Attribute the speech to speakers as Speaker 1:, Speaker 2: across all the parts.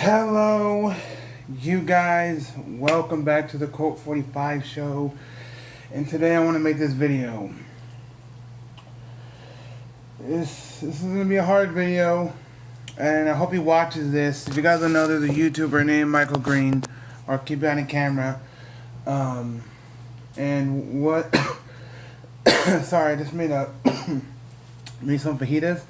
Speaker 1: Hello, you guys. Welcome back to the Quote 45 show. And today I want to make this video. This is going to be a hard video. And I hope he watches this. If you guys don't know, there's a YouTuber named Micheal Green. Or kidbehindacamera. And what... Sorry, I just made some fajitas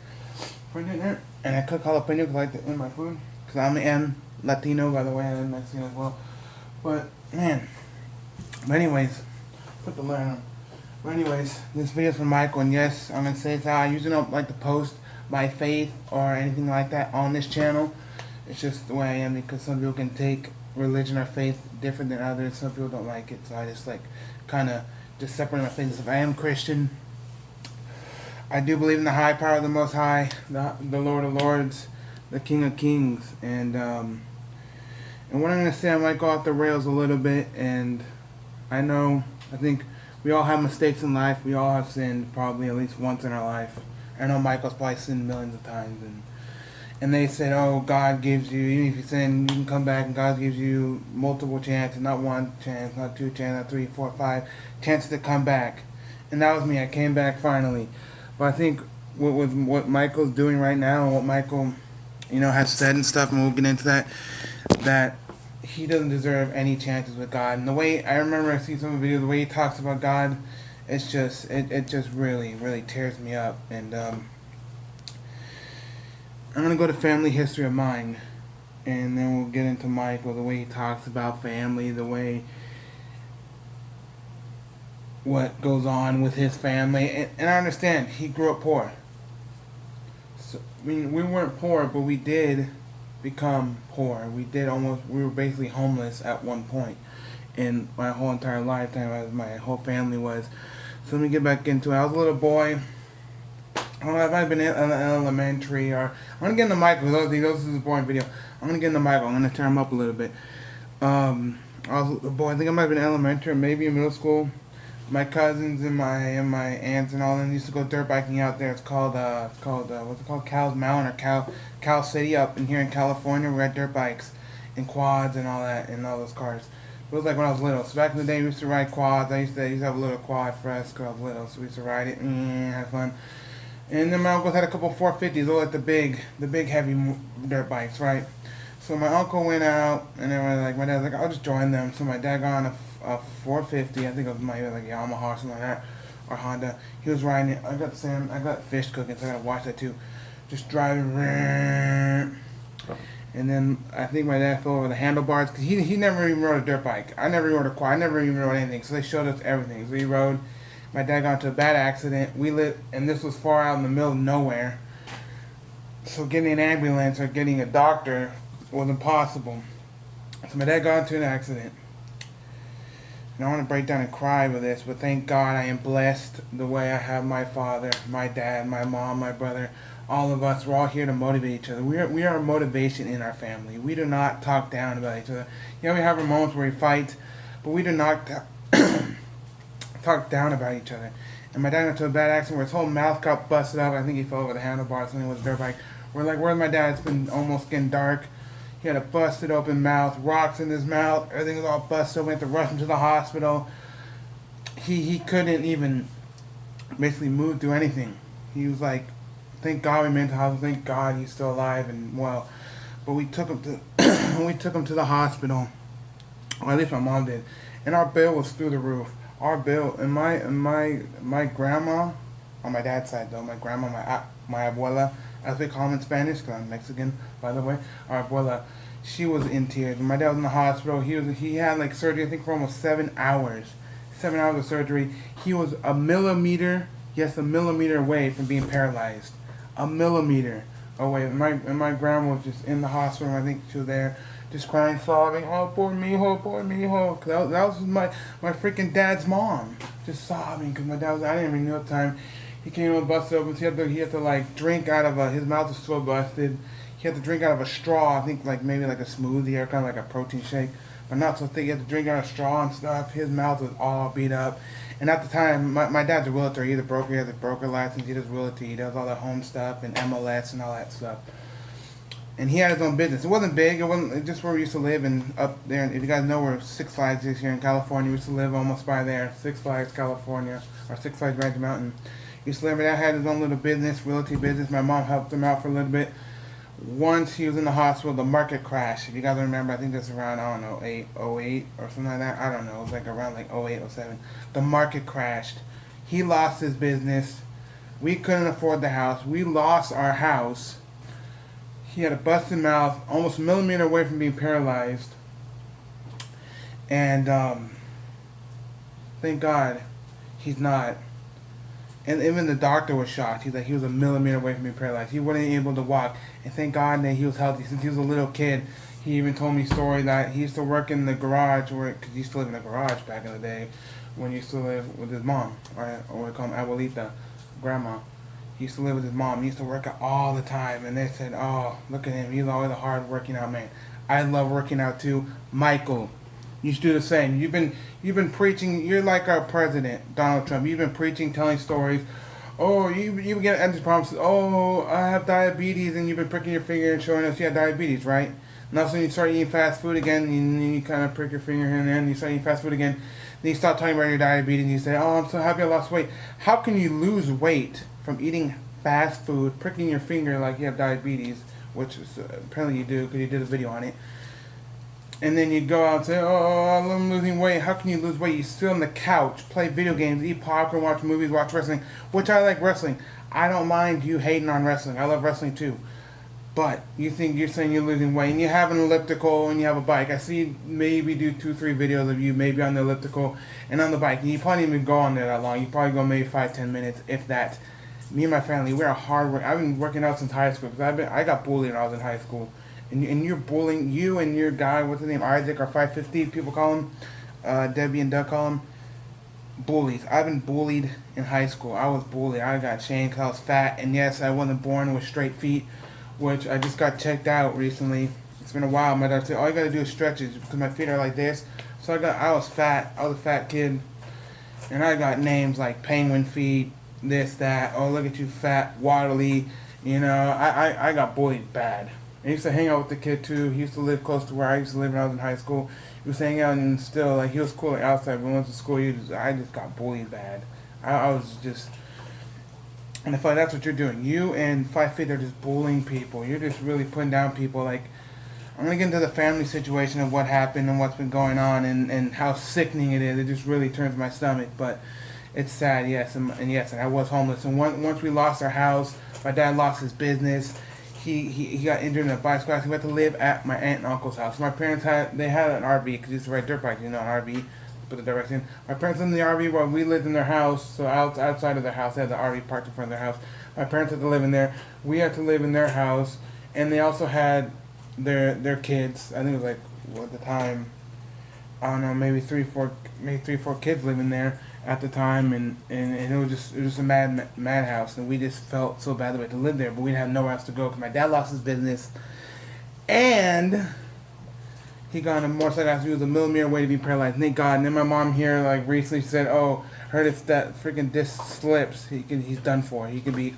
Speaker 1: for dinner. And I cook jalapeno because I like it in my food. Because I am Latino, by the way, I'm Mexican as well. But, man. But anyways, put the light on. But anyways, this video is from Micheal, and yes, I'm going to say it's how I usually don't like to post my faith or anything like that on this channel. It's just the way I am, because some people can take religion or faith different than others. Some people don't like it, so I just like kind of just separate my faith. If I am Christian, I do believe in the high power of the Most High, the Lord of Lords, the King of Kings, and what I'm going to say, I might go off the rails a little bit, and I think we all have mistakes in life. We all have sinned probably at least once in our life. I know Michael's probably sinned millions of times, and they said, oh, God gives you, even if you sin, you can come back, and God gives you multiple chances, not one chance, not two chances, not 3, 4, 5 chances to come back. And that was me. I came back finally. But I think what Michael's doing right now, and what Micheal, has said and stuff, and we'll get into that he doesn't deserve any chances with God. And the way, I remember I see some of the videos, the way he talks about God, it's just, it just really, really tears me up. And I'm going to go to family history of mine, and then we'll get into Micheal, the way he talks about family, the way, what goes on with his family. And I understand, he grew up poor. So, I mean, we weren't poor, but we did become poor. We were basically homeless at one point in my whole entire lifetime, as my whole family was. So let me get back into it. I was a little boy. I don't know if I've been in elementary, or I'm going to get into Micheal. This is a boring video. I'm going to get into Micheal. I'm going to turn him up a little bit. I was a boy. I think I might have been elementary or maybe in middle school. My cousins and my aunts and all them used to go dirt biking out there. It's called what's it called? Cow's Mountain or Cow City up in here in California. We had dirt bikes and quads and all that and all those cars. It was like when I was little. So back in the day, we used to ride quads. I used to have a little quad for us because I was little. So we used to ride it and have fun. And then my uncles had a couple 450s. They were like the big heavy dirt bikes, right? So my uncle went out, and then my dad was like, I'll just join them. So my dad got on a 450, I think it was like Yamaha or something like that, or Honda. He was riding it. I got fish cooking, so I gotta watch that too. Just driving, and then I think my dad fell over the handlebars, because he never even rode a dirt bike. I never rode a quad. I never even rode anything. So they showed us everything. So we rode. My dad got into a bad accident. We lived, and this was far out in the middle of nowhere. So getting an ambulance or getting a doctor was impossible. So my dad got into an accident. And I want to break down and cry with this, but thank God I am blessed the way I have my father, my dad, my mom, my brother, all of us. We're all here to motivate each other. We are a motivation in our family. We do not talk down about each other. We have our moments where we fight, but we do not talk down about each other. And my dad got into a bad accident where his whole mouth got busted up. I think he fell over the handlebars, something with a dirt bike. We're like, where's my dad? It's been almost getting dark. He had a busted open mouth, rocks in his mouth, everything was all busted. We had to rush him to the hospital. He couldn't even basically move, do anything. He was like, thank God we made it to the hospital, thank God he's still alive and well. But we took him to the hospital, or at least my mom did, and our bill was through the roof. Our bill, and my grandma, on my dad's side though, my grandma, my abuela, as we call them in Spanish, because I'm Mexican, by the way, our abuela, she was in tears. When my dad was in the hospital, he had like surgery, I think for almost 7 hours. 7 hours of surgery. He was a millimeter away from being paralyzed. A millimeter away. And my grandma was just in the hospital, I think she was there, just crying, sobbing, oh, poor mijo, poor mijo. Cause that was my freaking dad's mom, just sobbing, because my dad was, I didn't even know at the time. He came and busted open, so he had to like drink out of his mouth was so busted. He had to drink out of a straw, I think like maybe like a smoothie or kind of like a protein shake, but not so thick. He had to drink out of a straw and stuff. His mouth was all beat up. And at the time, my dad's a realtor. He has a broker license. He does realty. He does all the home stuff and MLS and all that stuff. and he had his own business. It wasn't big. It wasn't just where we used to live, and up there. If you guys know where Six Flags is here in California, we used to live almost by there. Six Flags, California, or Six Flags Magic Mountain. He used to live there. Had his own little business, realty business. My mom helped him out for a little bit. Once he was in the hospital, the market crashed. If you guys remember, I think that's around, I don't know, 08 or something like that. I don't know. It was like around like 08, 07. The market crashed. He lost his business. We couldn't afford the house. We lost our house. He had a busted mouth, almost a millimeter away from being paralyzed. And thank God he's not. And even the doctor was shocked. He's like, he was a millimeter away from being paralyzed. He wasn't able to walk. And thank God that he was healthy. Since he was a little kid, he even told me a story that he used to work in the garage, because he used to live in a garage back in the day when he used to live with his mom, or we call him abuelita, grandma. He used to live with his mom. He used to work out all the time. And they said, oh, look at him. He's always a hard working out man. I love working out too. Michael, you should do the same. You've been preaching. You're like our president, Donald Trump. You've been preaching, telling stories. Oh, you get empty promises. Oh, I have diabetes, and you've been pricking your finger and showing us you have diabetes, right? And also you start eating fast food again, and you kind of prick your finger here and then you start eating fast food again. Then you start talking about your diabetes, and you say, oh, I'm so happy I lost weight. How can you lose weight from eating fast food, pricking your finger like you have diabetes, which is, apparently you do because you did a video on it. And then you go out and say, oh, I'm losing weight. How can you lose weight? You sit on the couch, play video games, eat popcorn, watch movies, watch wrestling, which I like wrestling. I don't mind you hating on wrestling. I love wrestling too. But you're saying you're losing weight, and you have an elliptical, and you have a bike. I see maybe do 2-3 videos of you maybe on the elliptical and on the bike. And you probably didn't even go on there that long. You probably go maybe 5-10 minutes, if that. Me and my family, we're hard work. I've been working out since high school because I got bullied when I was in high school, and you're bullying you and your guy. What's his name? Isaac or 550. People call him. Debbie and Doug call him. Bullies. I've been bullied in high school. I was bullied. I got shamed because I was fat, and yes, I wasn't born with straight feet, which I just got checked out recently. It's been a while. My doctor said all you gotta do is stretches because my feet are like this. So I was fat. I was a fat kid, and I got names like penguin feet. This, that, oh, look at you, fat, waddly, you know, I got bullied bad. I used to hang out with the kid, too. He used to live close to where I used to live when I was in high school. He was hanging out, and still, like, he was cool like, outside. When we went to school, I just got bullied bad. I was just, and I feel like that's what you're doing. You and 5 Feet are just bullying people. You're just really putting down people. Like, I'm going to get into the family situation of what happened and what's been going on and how sickening it is. It just really turns my stomach, but it's sad, yes, and yes, and I was homeless. And once we lost our house, my dad lost his business. He got injured in a bicycle accident. We had to live at my aunt and uncle's house. My parents had an RV because they used to ride dirt bikes, you know, an RV. Put the direct in. My parents lived in the RV while we lived in their house. So outside of their house, they had the RV parked in front of their house. My parents had to live in there. We had to live in their house, and they also had their kids. I think it was like at the time, I don't know, maybe three, four kids living there at the time, and it was just a madhouse, and we just felt so bad that we had to live there, but we didn't have nowhere else to go because my dad lost his business, and he got on a motorcycle accident. He was a millimeter away to be paralyzed. Thank God. And then my mom here, like, recently said, "Oh, heard if that freaking disc slips, he's done for. He could be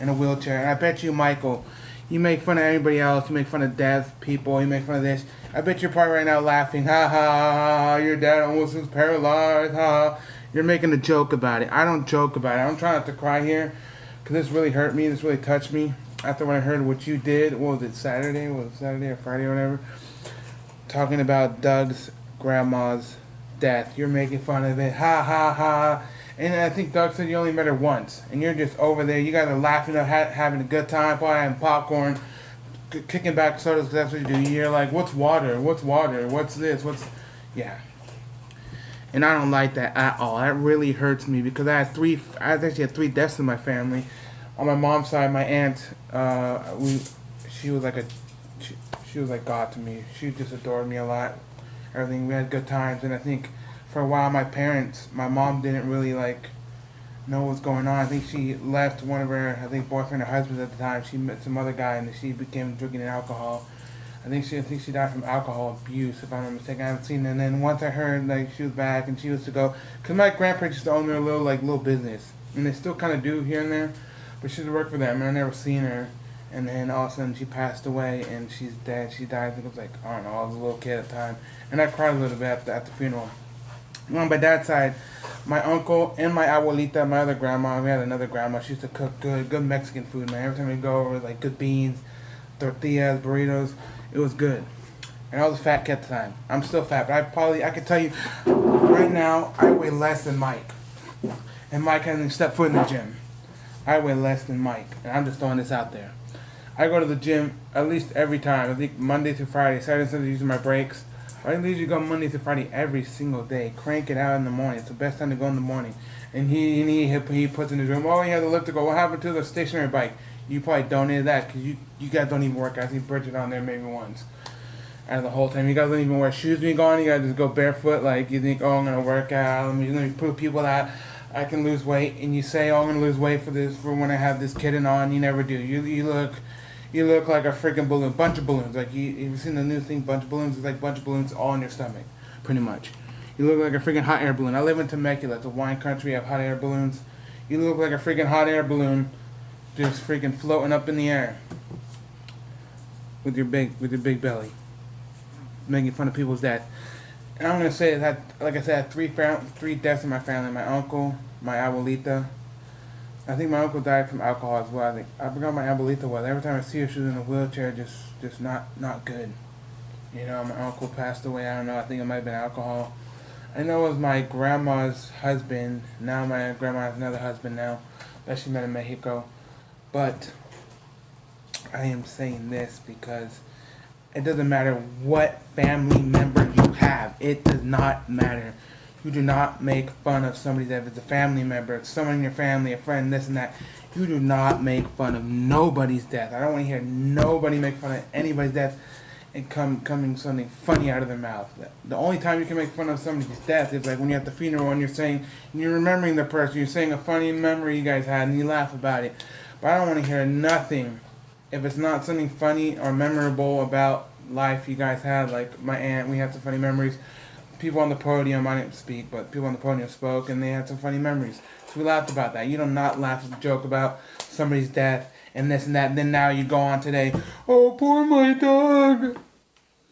Speaker 1: in a wheelchair." And I bet you, Michael, you make fun of everybody else. You make fun of deaf people. You make fun of this. I bet you're probably right now laughing. Ha ha ha! Your dad almost was paralyzed. Ha ha! You're making a joke about it. I don't joke about it. I'm trying not to cry here because this really hurt me. This really touched me. After when I heard what you did, what was it, Saturday? Was it Saturday or Friday or whatever? Talking about Doug's grandma's death. You're making fun of it. Ha ha ha. And I think Doug said you only met her once. And you're just over there. You guys are laughing up, having a good time, probably having popcorn, kicking back sodas because that's what you do. You're like, what's water? What's water? What's this? What's... Yeah. And I don't like that at all. That really hurts me because I actually had 3 deaths in my family. On my mom's side, my aunt, she was like she was like God to me. She just adored me a lot. Everything, we had good times, and I think for a while my mom didn't really like know what was going on. I think she left one of her, boyfriend or husband at the time. She met some other guy, and she became drinking and alcohol. I think she died from alcohol abuse, if I'm not mistaken. I haven't seen it. And then once I heard like she was back and she was to go, because my grandparents used to own their little business, and they still kind of do here and there. But she used to work for them, and I never seen her. And then all of a sudden she passed away and she's dead. She died, I think it was like, I don't know, I was a little kid at the time. And I cried a little bit at the funeral. On my dad's side, my uncle and my abuelita, my other grandma, we had another grandma, she used to cook good Mexican food, man. Every time we go over, like good beans, tortillas, burritos, it was good. And I was a fat kid at the time. I'm still fat, but I can tell you, right now, I weigh less than Mike. And Mike hasn't stepped foot in the gym. I weigh less than Mike, and I'm just throwing this out there. I go to the gym at least every time. I think Monday through Friday. Saturday and Sunday using my breaks. I usually go Monday through Friday every single day. Crank it out in the morning. It's the best time to go in the morning. And he puts in his room. Oh, he has a lift to go. What happened to the stationary bike? You probably donated that because you guys don't even work. I see Bridget on there maybe once. Out of the whole time, you guys don't even wear shoes when you go on. You guys just go barefoot. Like you think, oh, I'm gonna work out. Let me prove people that I can lose weight. And you say, oh, I'm gonna lose weight for when I have this kitten on. You never do. You look like a freaking balloon, bunch of balloons. Like you've seen the new thing, bunch of balloons. It's like bunch of balloons all in your stomach, pretty much. You look like a freaking hot air balloon. I live in Temecula, it's a wine country. You have hot air balloons. You look like a freaking hot air balloon, just freaking floating up in the air with your big belly, making fun of people's death. And I'm gonna say that, like I said, I had three deaths in my family. My uncle, my abuelita. I think my uncle died from alcohol as well. I forgot my abuelita was. Every time I see her, she was in a wheelchair, just not good. You know, my uncle passed away. I don't know. I think it might have been alcohol. I know it was my grandma's husband. Now my grandma has another husband now that she met in Mexico. But I am saying this because it doesn't matter what family member you have. It does not matter. You do not make fun of somebody that is a family member, someone in your family, a friend, this and that. You do not make fun of nobody's death. I don't want to hear nobody make fun of anybody's death and coming something funny out of their mouth. The only time you can make fun of somebody's death is like when you're at the funeral and you're remembering the person, you're saying a funny memory you guys had and you laugh about it. But I don't want to hear nothing if it's not something funny or memorable about life you guys had. Like my aunt, we had some funny memories. People on the podium, I didn't speak, but people on the podium spoke and they had some funny memories. So we laughed about that. You do not laugh at a joke about somebody's death and this and that. And then now you go on today, oh, poor my dog.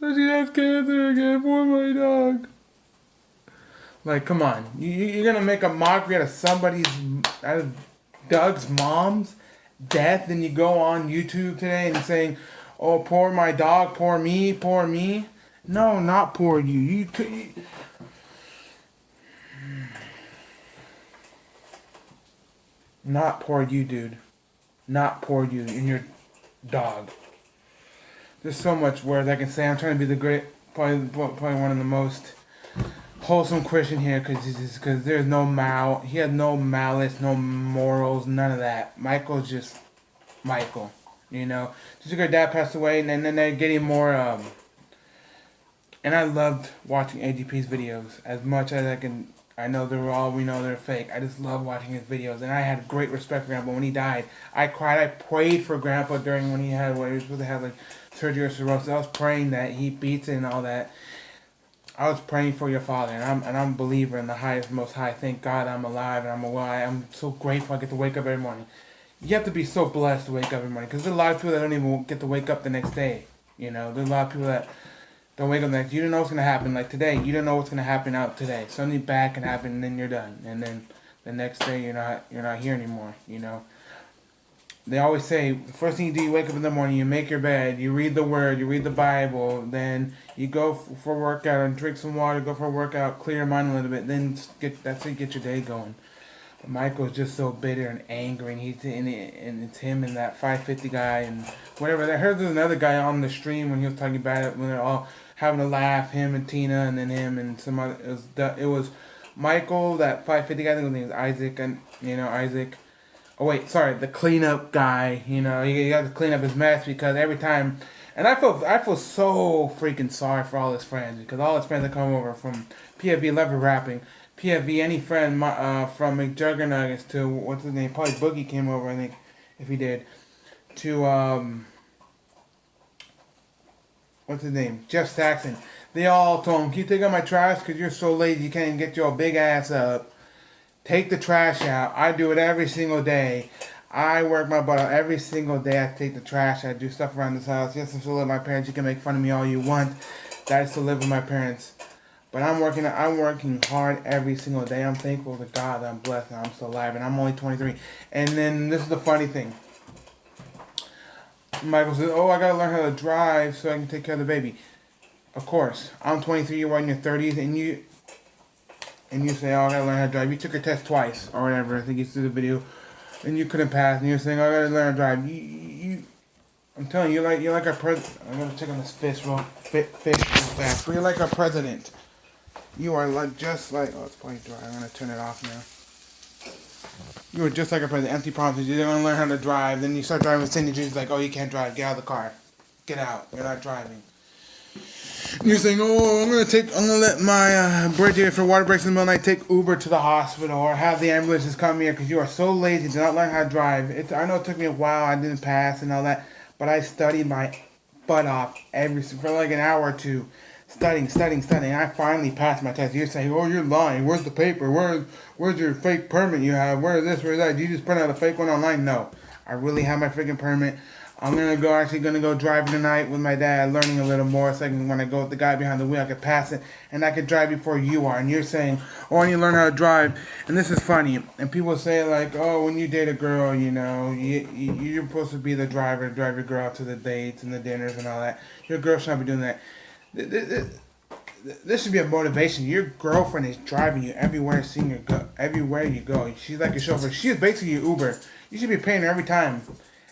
Speaker 1: She has cancer again, poor my dog. Like, come on. You're going to make a mockery out of Doug's mom's death, and you go on YouTube today and you're saying, oh, poor my dog, poor me, poor me. No, not poor you. Not poor you, dude. Not poor you and your dog. There's so much words I can say. I'm trying to be probably one of the most wholesome Christian here, because there's no he had no malice, no morals, none of that. Michael's just Michael, you know. Just because dad passed away, and then they're getting more. And I loved watching AGP's videos as much as I can. I know we know they're fake. I just love watching his videos, and I had great respect for Grandpa. When he died, I cried. I prayed for Grandpa when he was supposed to have like surgery or cirrhosis. I was praying that he beats it and all that. I was praying for your father, and I'm a believer in the highest, most high. Thank God I'm alive and I'm alive. I'm so grateful I get to wake up every morning. You have to be so blessed to wake up every morning, because there's a lot of people that don't even get to wake up the next day. You know, there's a lot of people that don't wake up next. You don't know what's gonna happen. Like today, you don't know what's gonna happen out today. Something bad can happen, and then you're done. And then the next day, you're not here anymore. You know. They always say the first thing you do, you wake up in the morning, you make your bed, you read the Word, you read the Bible, then you go for a workout and drink some water, go for a workout, clear your mind a little bit, then that's how you get your day going. But Michael's just so bitter and angry, and it's him and that 550 guy and whatever. I heard there's another guy on the stream when he was talking about it, when they're all having a laugh, him and Tina, and then him and some other. It was Michael, that 550 guy. I think his name was Isaac, and Isaac. Oh wait, sorry, the cleanup guy. You know, he got to clean up his mess, because every time, and I feel so freaking sorry for all his friends, because all his friends that come over from PFV Lever Rapping, PFV, any friend from McJuggernuggets to what's his name, probably Boogie came over, I think, if he did, to what's his name, Jeff Saxon. They all told him, "Can you take out my trash? Because you're so lazy, you can't even get your big ass up. Take the trash out. I do it every single day. I work my butt out every single day. I take the trash. I do stuff around this house. Yes, I still live with my parents. You can make fun of me all you want. I still live with my parents. But I'm working hard every single day. I'm thankful to God that I'm blessed and I'm still alive. And I'm only 23. And then this is the funny thing. Michael says, "Oh, I gotta learn how to drive so I can take care of the baby." Of course, I'm 23. You're in your 30s, and you say, "Oh, I gotta learn how to drive." You took a test twice or whatever. I think you see the video, and you couldn't pass, and you're saying, "Oh, I gotta learn how to drive." I'm telling you, you're like our president. I'm gonna check on this fish real fast. But you're like our president. You are just like. Oh, it's probably dry. I'm gonna turn it off now. You were just like a president. Empty promises. You're gonna learn how to drive. Then you start driving with Cindy. She's like, "Oh, you can't drive. Get out of the car. Get out. You're not driving." And you're saying, "Oh, I'm gonna let my Bridget, if her water breaks in the middle of the night, take Uber to the hospital or have the ambulances come here because you are so lazy to not learn how to drive." I know it took me a while. I didn't pass and all that, but I studied my butt off for like an hour or two. Studying. I finally passed my test. You're saying, "Oh, you're lying. Where's the paper? Where's your fake permit you have? Where is this? Where is that? Did you just print out a fake one online?" No. I really have my freaking permit. I'm actually gonna go driving tonight with my dad, learning a little more so when I go with the guy behind the wheel, I could pass it and I could drive before you are. And you're saying, "Oh, I need to learn how to drive." And this is funny. And people say like, "Oh, when you date a girl, you're supposed to be the driver, drive your girl out to the dates and the dinners and all that. Your girl should not be doing that." This should be a motivation. Your girlfriend is driving you everywhere, everywhere you go. She's like your chauffeur. She is basically your Uber. You should be paying her every time.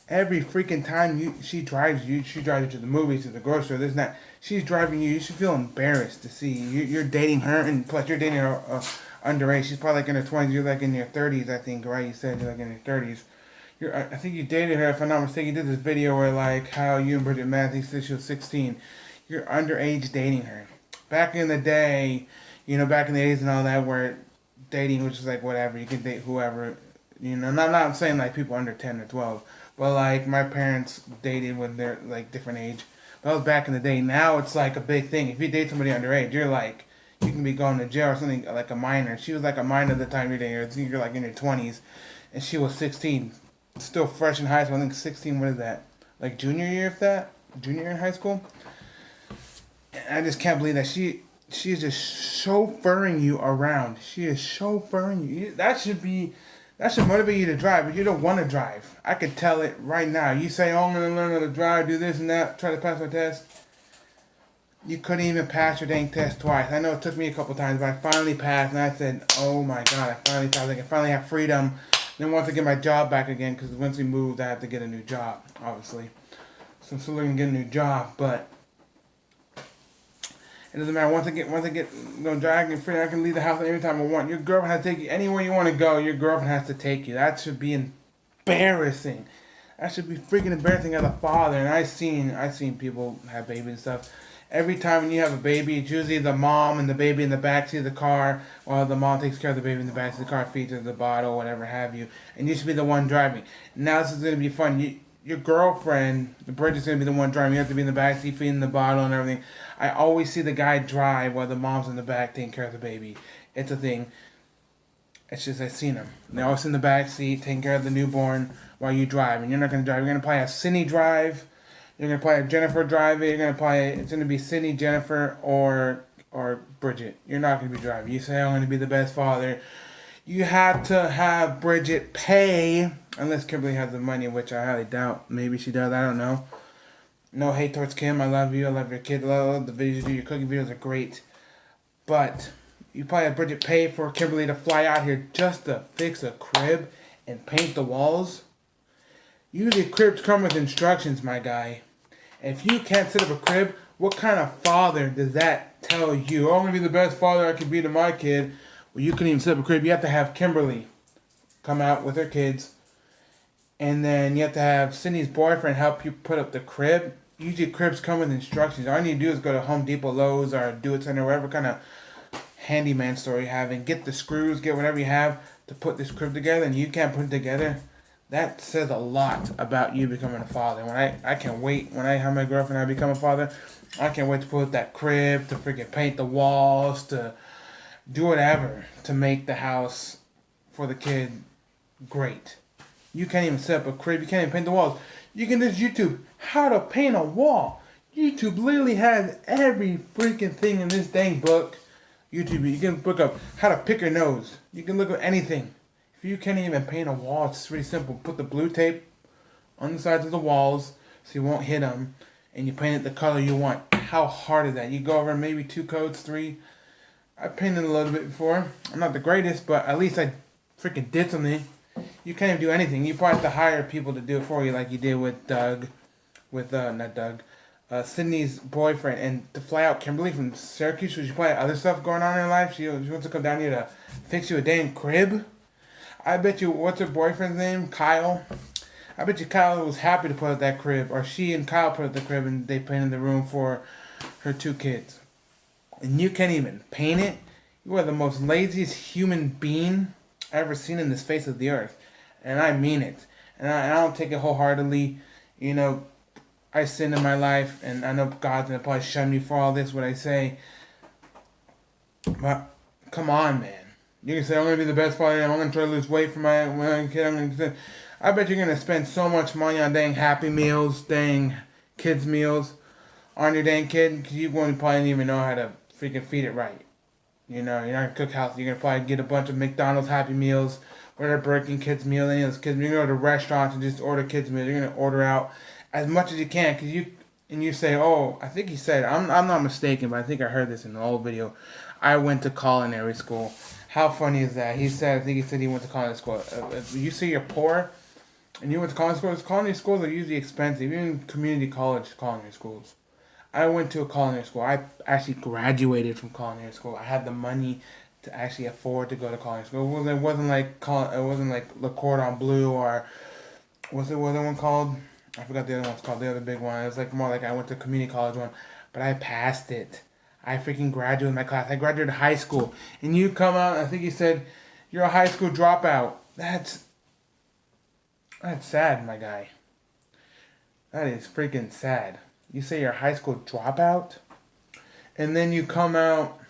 Speaker 1: Every freaking time she drives you to the movies, to the grocery store, this and that. She's driving you. You should feel embarrassed to see you're dating her, and plus you're dating her underage. She's probably like in her 20s. You're like in your 30s, I think, right? You said you're like in your 30s. I think you dated her, if I'm not mistaken. You did this video where like how you and Bridget met. I think she was 16. You're underage dating her. Back in the day, back in the 80s and all that, where dating was just like whatever. You can date whoever. Not saying like people under 10 or 12. But like my parents dated when they're like different age. That was back in the day. Now it's like a big thing. If you date somebody underage, you're like, you can be going to jail or something, like a minor. She was like a minor at the time you're dating her. You're like in your 20s. And she was 16. Still fresh in high school. I think 16, what is that? Like junior year, if that? Junior year in high school? And I just can't believe that she's just chauffeuring you around. She is chauffeuring you. That should motivate you to drive, but you don't want to drive. I could tell it right now. You say, "Oh, I'm going to learn how to drive, do this and that, try to pass my test." You couldn't even pass your dang test twice. I know it took me a couple times, but I finally passed, and I said, "Oh my God, I finally passed. I can finally have freedom." Then once I get my job back again, because once we moved, I have to get a new job, obviously. So I'm still looking to get a new job, but it doesn't matter. Once I get driving free, I can leave the house anytime I want. Your girlfriend has to take you anywhere you want to go. Your girlfriend has to take you. That should be embarrassing. That should be freaking embarrassing as a father. And I've seen people have babies and stuff. Every time when you have a baby, it's usually the mom and the baby in the backseat of the car, while the mom takes care of the baby in the backseat of the car, feeds her the bottle, whatever have you. And you should be the one driving. Now this is going to be fun. Your girlfriend, the Bridget's going to be the one driving. You have to be in the backseat feeding the bottle and everything. I always see the guy drive while the mom's in the back taking care of the baby. It's a thing. It's just I've seen them. They're always in the back seat taking care of the newborn while you drive. And you're not going to drive. You're going to play a Cindy drive. You're going to play a Jennifer drive. It's going to be Cindy, Jennifer, or Bridget. You're not going to be driving. You say, "I'm going to be the best father." You have to have Bridget pay, unless Kimberly has the money, which I highly doubt. Maybe she does. I don't know. No hate towards Kim. I love you. I love your kid. I love the videos you do. Your cooking videos are great. But you probably have Bridget pay for Kimberly to fly out here just to fix a crib and paint the walls. Usually cribs come with instructions, my guy. If you can't set up a crib, what kind of father does that tell you? "Oh, I'm going to be the best father I can be to my kid." Well, you couldn't even set up a crib. You have to have Kimberly come out with her kids. And then you have to have Cindy's boyfriend help you put up the crib. Usually cribs come with instructions. All you need to do is go to Home Depot, Lowe's, or Do It Center, whatever kind of handyman store you have, and get the screws, get whatever you have to put this crib together, and you can't put it together. That says a lot about you becoming a father. I can't wait. When I have my girlfriend and I become a father, I can't wait to put up that crib, to freaking paint the walls, to do whatever to make the house for the kid great. You can't even set up a crib. You can't even paint the walls. You can just YouTube how to paint a wall. YouTube literally has every freaking thing in this dang book. YouTube, you can look up how to pick your nose. You can look up anything. If you can't even paint a wall, it's really simple. Put the blue tape on the sides of the walls so you won't hit them, and you paint it the color you want. How hard is that? You go over maybe 2 coats, 3. I painted a little bit before. I'm not the greatest, but at least I freaking did something. You can't even do anything. You probably have to hire people to do it for you, like you did with Doug, not Doug, Sydney's boyfriend, and to fly out Kimberly from Syracuse. She probably had other stuff going on in her life. She wants to come down here to fix you a dang crib. I bet you, what's her boyfriend's name? Kyle. I bet you Kyle was happy to put up that crib, or she and Kyle put up the crib, and they painted the room for her 2 kids. And you can't even paint it. You are the most laziest human being I've ever seen in this face of the earth. And I mean it. And I don't take it wholeheartedly. You know, I sin in my life, and I know God's going to probably shun me for all this, what I say. But, come on, man. You can say, I'm going to be the best father, I'm going to try to lose weight for my kid. I bet you're going to spend so much money on dang Happy Meals, dang kids' meals on your dang kid, because you won't probably even know how to freaking feed it right. You know, you're not going to cook healthy. You're going to probably get a bunch of McDonald's Happy Meals, or Burger King kids' meal, any of those kids' meals. You're going to go to restaurants and just order kids' meals. You're going to order out as much as you can, because you say, oh, I think he said, I'm not mistaken, but I think I heard this in the old video. I went to culinary school. How funny is that? I think he said he went to culinary school. If you say you're poor, and you went to culinary schools are usually expensive, even community college culinary schools. I went to a culinary school. I actually graduated from culinary school. I had the money to actually afford to go to culinary school. It wasn't like Le Cordon Bleu, or what's the other one called? I forgot the other one's called. The other big one. It was like more like I went to community college one, but I passed it. I freaking graduated my class. I graduated high school, and you come out. I think he said you're a high school dropout. That's sad, my guy. That is freaking sad. You say you're a high school dropout, and then you come out.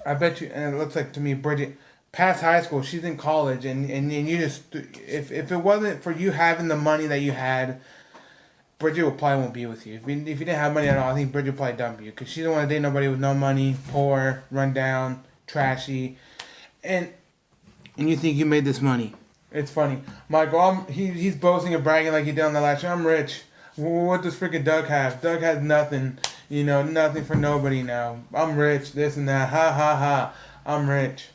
Speaker 1: I bet you, and it looks like to me, Bridget passed high school. She's in college, and you just, if it wasn't for you having the money that you had, Bridget would probably won't be with you. If you didn't have money at all, I think Bridget would probably dump you, because she don't want to date nobody with no money, poor, run down, trashy, and you think you made this money. It's funny. Michael, he's boasting and bragging like he did on the last show. I'm rich. What does freaking Doug have? Doug has nothing. You know, nothing for nobody now. I'm rich, this and that. Ha ha ha. I'm rich.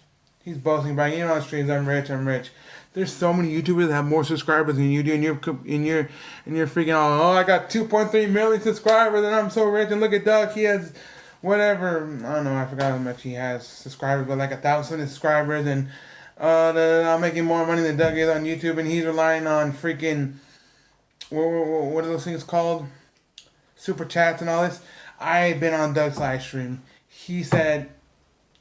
Speaker 1: He's boasting, bragging. You know, on streams, I'm rich. There's so many YouTubers that have more subscribers than you do, and you're freaking out. Oh, I got 2.3 million subscribers, and I'm so rich. And look at Doug, he has whatever. I don't know. I forgot how much he has subscribers, but like 1,000 subscribers, and I'm making more money than Doug is on YouTube, and he's relying on freaking what are those things called? Super chats and all this. I've been on Doug's live stream. He said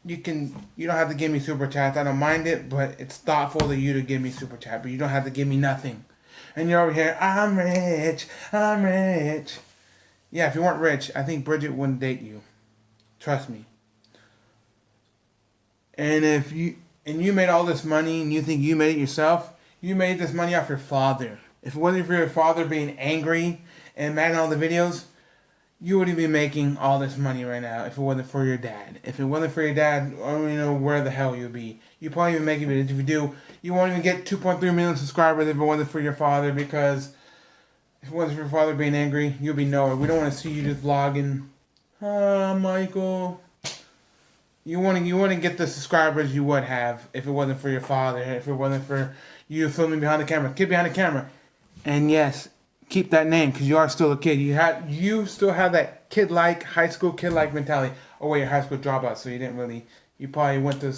Speaker 1: you don't have to give me super chats. I don't mind it, but it's thoughtful of you to give me super chat, but you don't have to give me nothing. And you're over here, I'm rich. Yeah, if you weren't rich, I think Bridget wouldn't date you. Trust me. And you made all this money and you think you made it yourself, you made this money off your father. If it wasn't for your father being angry and mad at all the videos, you wouldn't be making all this money right now if it wasn't for your dad. If it wasn't for your dad, I don't even know where the hell you'd be. You'd probably even make it, if you do, you won't even get 2.3 million subscribers if it wasn't for your father, because if it wasn't for your father being angry, you'll be nowhere. We don't want to see you just vlogging. Michael. You want to get the subscribers you would have if it wasn't for your father, if it wasn't for you filming behind the camera. Kid behind the camera. And yes, keep that name, because you are still a kid. You still have that kid-like, high school kid-like mentality. Oh wait, you're high school dropout, so you probably went to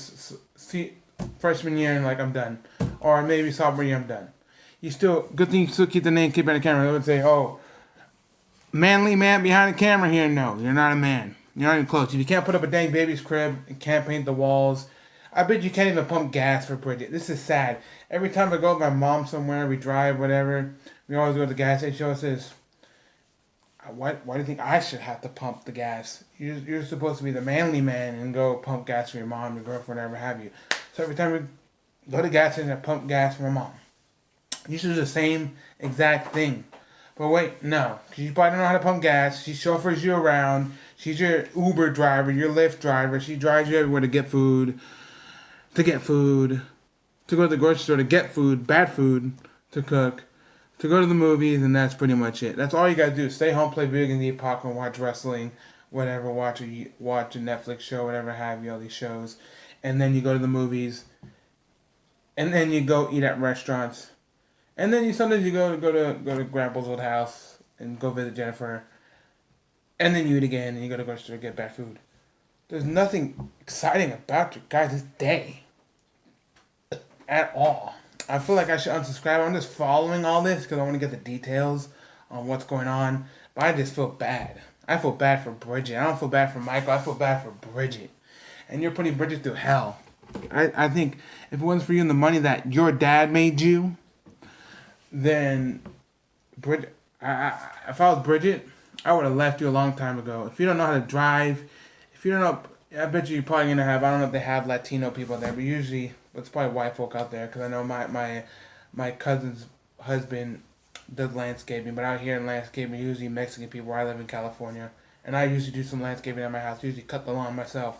Speaker 1: freshman year and like, I'm done. Or maybe sophomore year, I'm done. Good thing you still keep the name Kid Behind the Camera. They would say, oh, manly man behind the camera here. No, you're not a man. You're not even close. If you can't put up a dang baby's crib and can't paint the walls, I bet you can't even pump gas for Bridget. This is sad. Every time I go with my mom somewhere, we drive, whatever, we always go to the gas station. She says, why do you think I should have to pump the gas? You're supposed to be the manly man and go pump gas for your mom, your girlfriend, whatever have you. So every time we go to the gas station, I pump gas for my mom. You should do the same exact thing. But wait, no. Because you probably don't know how to pump gas. She chauffeurs you around. She's your Uber driver, your Lyft driver. She drives you everywhere to get food. To get food. To go to the grocery store to get food. Bad food. To cook. To go to the movies. And that's pretty much it. That's all you gotta do. Stay home, play video games, eat popcorn, watch wrestling. Whatever. Watch a Netflix show. Whatever have you. All these shows. And then you go to the movies. And then you go eat at restaurants. And then sometimes you go to Grandpa's old house and go visit Jennifer. And then you eat again and you go to the grocery store to get bad food. There's nothing exciting about your guys' day at all. I feel like I should unsubscribe. I'm just following all this because I want to get the details on what's going on. But I just feel bad. I feel bad for Bridget. I don't feel bad for Michael. I feel bad for Bridget. And you're putting Bridget through hell. I think if it wasn't for you and the money that your dad made you, then Bridget, if I was Bridget, I would have left you a long time ago. If you don't know how to drive, if you don't know, I bet you're probably gonna have. I don't know if they have Latino people there, but usually it's probably white folk out there because I know my cousin's husband does landscaping, but out here in landscaping, usually Mexican people. Where I live in California, and I usually do some landscaping at my house. Usually cut the lawn myself.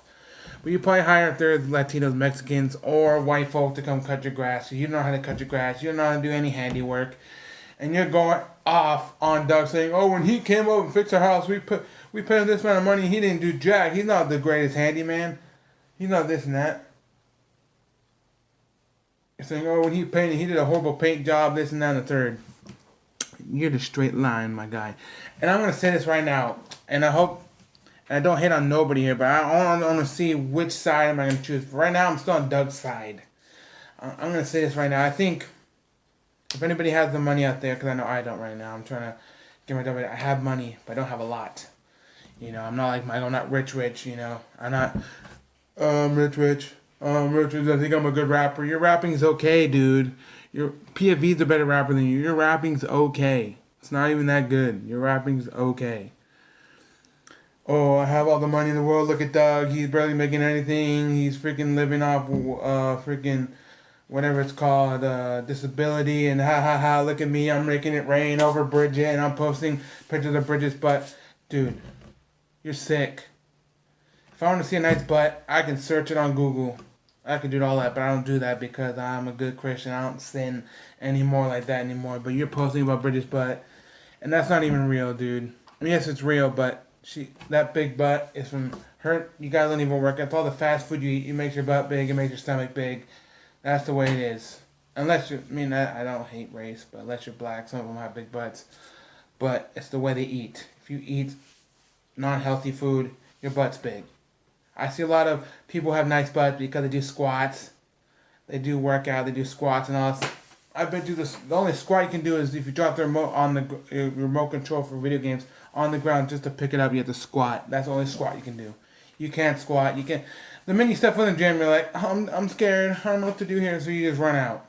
Speaker 1: But you probably hire if there's Latinos, Mexicans, or white folk to come cut your grass. So you don't know how to cut your grass. You don't know how to do any handiwork. And you're going off on Doug saying, oh, when he came over and fixed our house, we paid him this amount of money. He didn't do jack. He's not the greatest handyman. He's not this and that. You're saying, oh, when he painted, he did a horrible paint job, this and that and the third. You're the straight line, my guy. And I'm going to say this right now. And I hope... And I don't hate on nobody here, but I want to see which side am I going to choose. Right now, I'm still on Doug's side. I'm going to say this right now. I think if anybody has the money out there, because I know I don't right now. I'm trying to get my W. I have money, but I don't have a lot. You know, I'm not like Michael. I'm not rich, you know. I'm not, rich. I think I'm a good rapper. Your rapping's okay, dude. Your PFV's a better rapper than you. Your rapping's okay. It's not even that good. Your rapping's okay. Oh, I have all the money in the world. Look at Doug. He's barely making anything. He's freaking living off freaking whatever it's called, disability. And ha ha ha, look at me. I'm making it rain over Bridget. And I'm posting pictures of Bridget's butt. Dude, you're sick. If I want to see a nice butt, I can search it on Google. I can do all that, but I don't do that because I'm a good Christian. I don't sin anymore like that anymore. But you're posting about Bridget's butt. And that's not even real, dude. I mean, yes, it's real, but... that big butt is from her. You guys don't even work. It's all the fast food you eat. It makes your butt big. It makes your stomach big. That's the way it is. Unless you, I mean, I don't hate race, but unless you're black, some of them have big butts. But it's the way they eat. If you eat non-healthy food, your butt's big. I see a lot of people have nice butts because they do squats. They do workout. They do squats and all that. I bet you the only squat you can do is if you drop the remote on the remote control for video games on the ground just to pick it up. You have to squat. That's the only squat you can do. You can't squat. You can't. The minute you step in the gym, you're like, I'm scared. I don't know what to do here, so you just run out.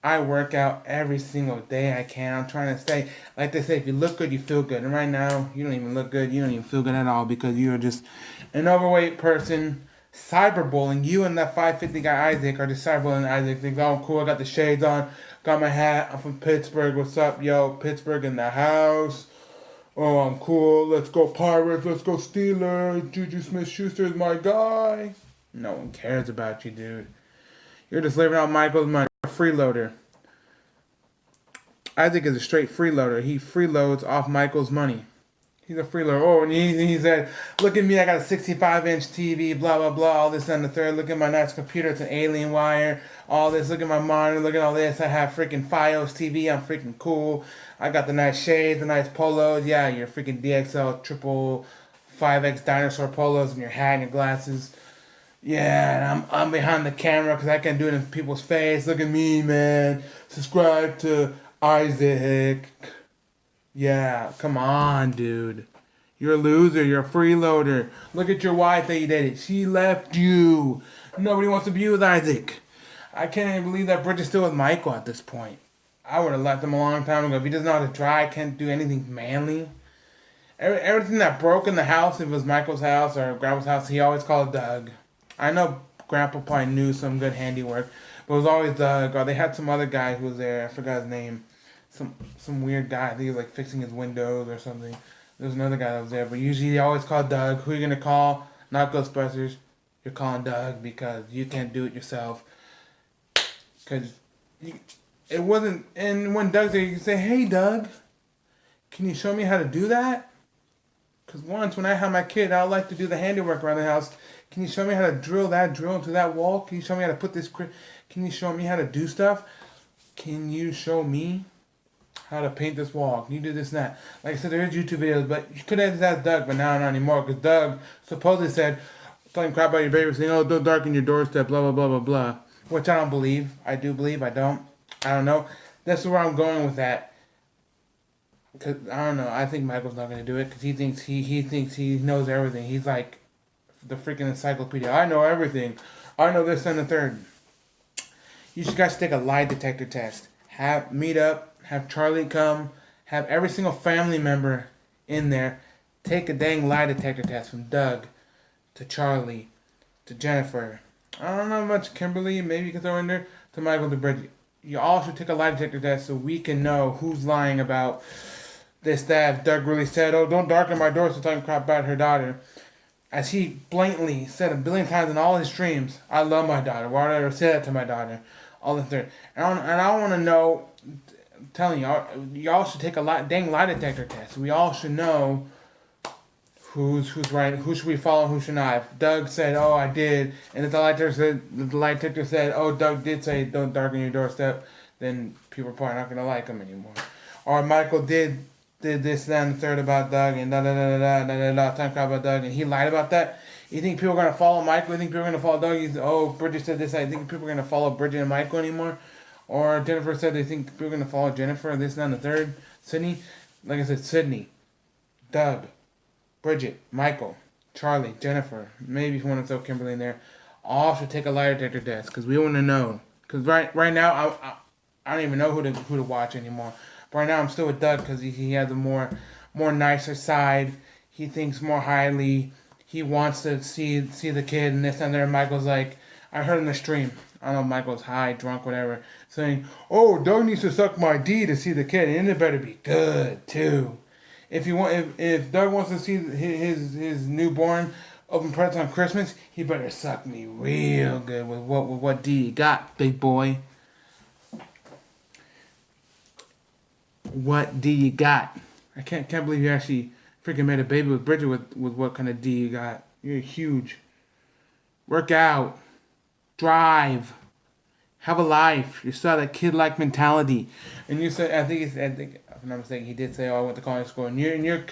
Speaker 1: I work out every single day I can. I'm trying to stay, like they say, if you look good, you feel good. And right now, you don't even look good. You don't even feel good at all because you're just an overweight person. Cyberbullying. You and that 5'50" guy Isaac are just cyberbullying Isaac. Think, oh, cool, I got the shades on, got my hat, I'm from Pittsburgh, what's up, yo, Pittsburgh in the house, oh, I'm cool, let's go Pirates, let's go Steelers, Juju Smith-Schuster's my guy. No one cares about you, dude. You're just living out Michael's money. You're a freeloader. Isaac is a straight freeloader. He freeloads off Michael's money. He's a freeloader. Oh, and he said, look at me, I got a 65-inch TV, blah, blah, blah, all this and the third. Look at my nice computer, it's an alien wire, all this. Look at my monitor, look at all this. I have freaking Fios TV, I'm freaking cool. I got the nice shades, the nice polos. Yeah, your freaking DXL triple 5X dinosaur polos and your hat and your glasses. Yeah, and I'm behind the camera because I can do it in people's face. Look at me, man. Subscribe to Isaac. Yeah, come on, dude. You're a loser. You're a freeloader. Look at your wife that you dated. She left you. Nobody wants to be with Isaac. I can't even believe that Bridget's still with Michael at this point. I would have left him a long time ago. If he doesn't know how to drive, can't do anything manly. Everything that broke in the house, if it was Michael's house or Grandpa's house, he always called Doug. I know Grandpa probably knew some good handiwork, But it was always Doug, or they had some other guy who was there. I forgot his name. Some weird guy. I think he was like fixing his windows or something. There was another guy that was there, but usually they always call Doug. Who are you gonna call? Not Ghostbusters. You're calling Doug because you can't do it yourself. Because it wasn't. And when Doug's there, you can say, "Hey, Doug, can you show me how to do that?" Because once when I had my kid, I would like to do the handiwork around the house. Can you show me how to drill into that wall? Can you show me how to put this? Can you show me how to do stuff? Can you show me how to paint this wall? Can you do this and that? Like I said, there is YouTube videos, but you could have just asked Doug, but now not anymore. Because Doug supposedly said, talking crap about your baby, saying, "Oh, don't darken your doorstep," blah, blah, blah, blah, blah. Which I don't believe. I do believe. I don't. I don't know. That's where I'm going with that. Cause I don't know. I think Michael's not gonna do it because he thinks he knows everything. He's like the freaking encyclopedia. I know everything. I know this and the third. You just guys take a lie detector test. Meet up. Have Charlie come. Have every single family member in there take a dang lie detector test from Doug to Charlie to Jennifer. I don't know much. Kimberly, maybe you can throw in there to Michael to Bridget. You all should take a lie detector test so we can know who's lying about this, that. Doug really said, "Oh, don't darken my door," so talking crap about her daughter. As he blatantly said a billion times in all his streams, "I love my daughter. Why would I ever say that to my daughter?" All the third. And I want to know, I'm telling y'all should take a dang lie detector test. We all should know who's right, who should we follow, who should not. If Doug said, "Oh, I did," and if the lie detector said, "Oh, Doug did say don't darken your doorstep," then people are probably not going to like him anymore. Or Michael did this, that, and the third about Doug, and time crap about Doug, and he lied about that. You think people are going to follow Michael? You think people are going to follow Doug? Oh, Bridget said this. I think people are going to follow Bridget and Michael anymore? Or Jennifer said they think people are going to follow Jennifer, this, that, and the third. Sydney, like I said, Sydney, Doug, Bridget, Michael, Charlie, Jennifer, maybe if you want to throw Kimberly in there, all should take a lie detector test because we want to know. Because right now, I don't even know who to watch anymore. But right now, I'm still with Doug because he has a more nicer side. He thinks more highly. He wants to see the kid and this and there. Michael's like, I heard in the stream. I don't know if Michael's high, drunk, whatever, saying, "Oh, Doug needs to suck my D to see the kid, and it better be good too." If Doug wants to see his newborn open presents on Christmas, he better suck me real good with what D you got, big boy. What D you got? I can't believe you actually freaking made a baby with Bridget with what kind of D you got. You're huge. Work out. Drive. Have a life. You still have that kid-like mentality. And you said, I think if I'm not mistaken, he did say, "Oh, I went to college school." And you're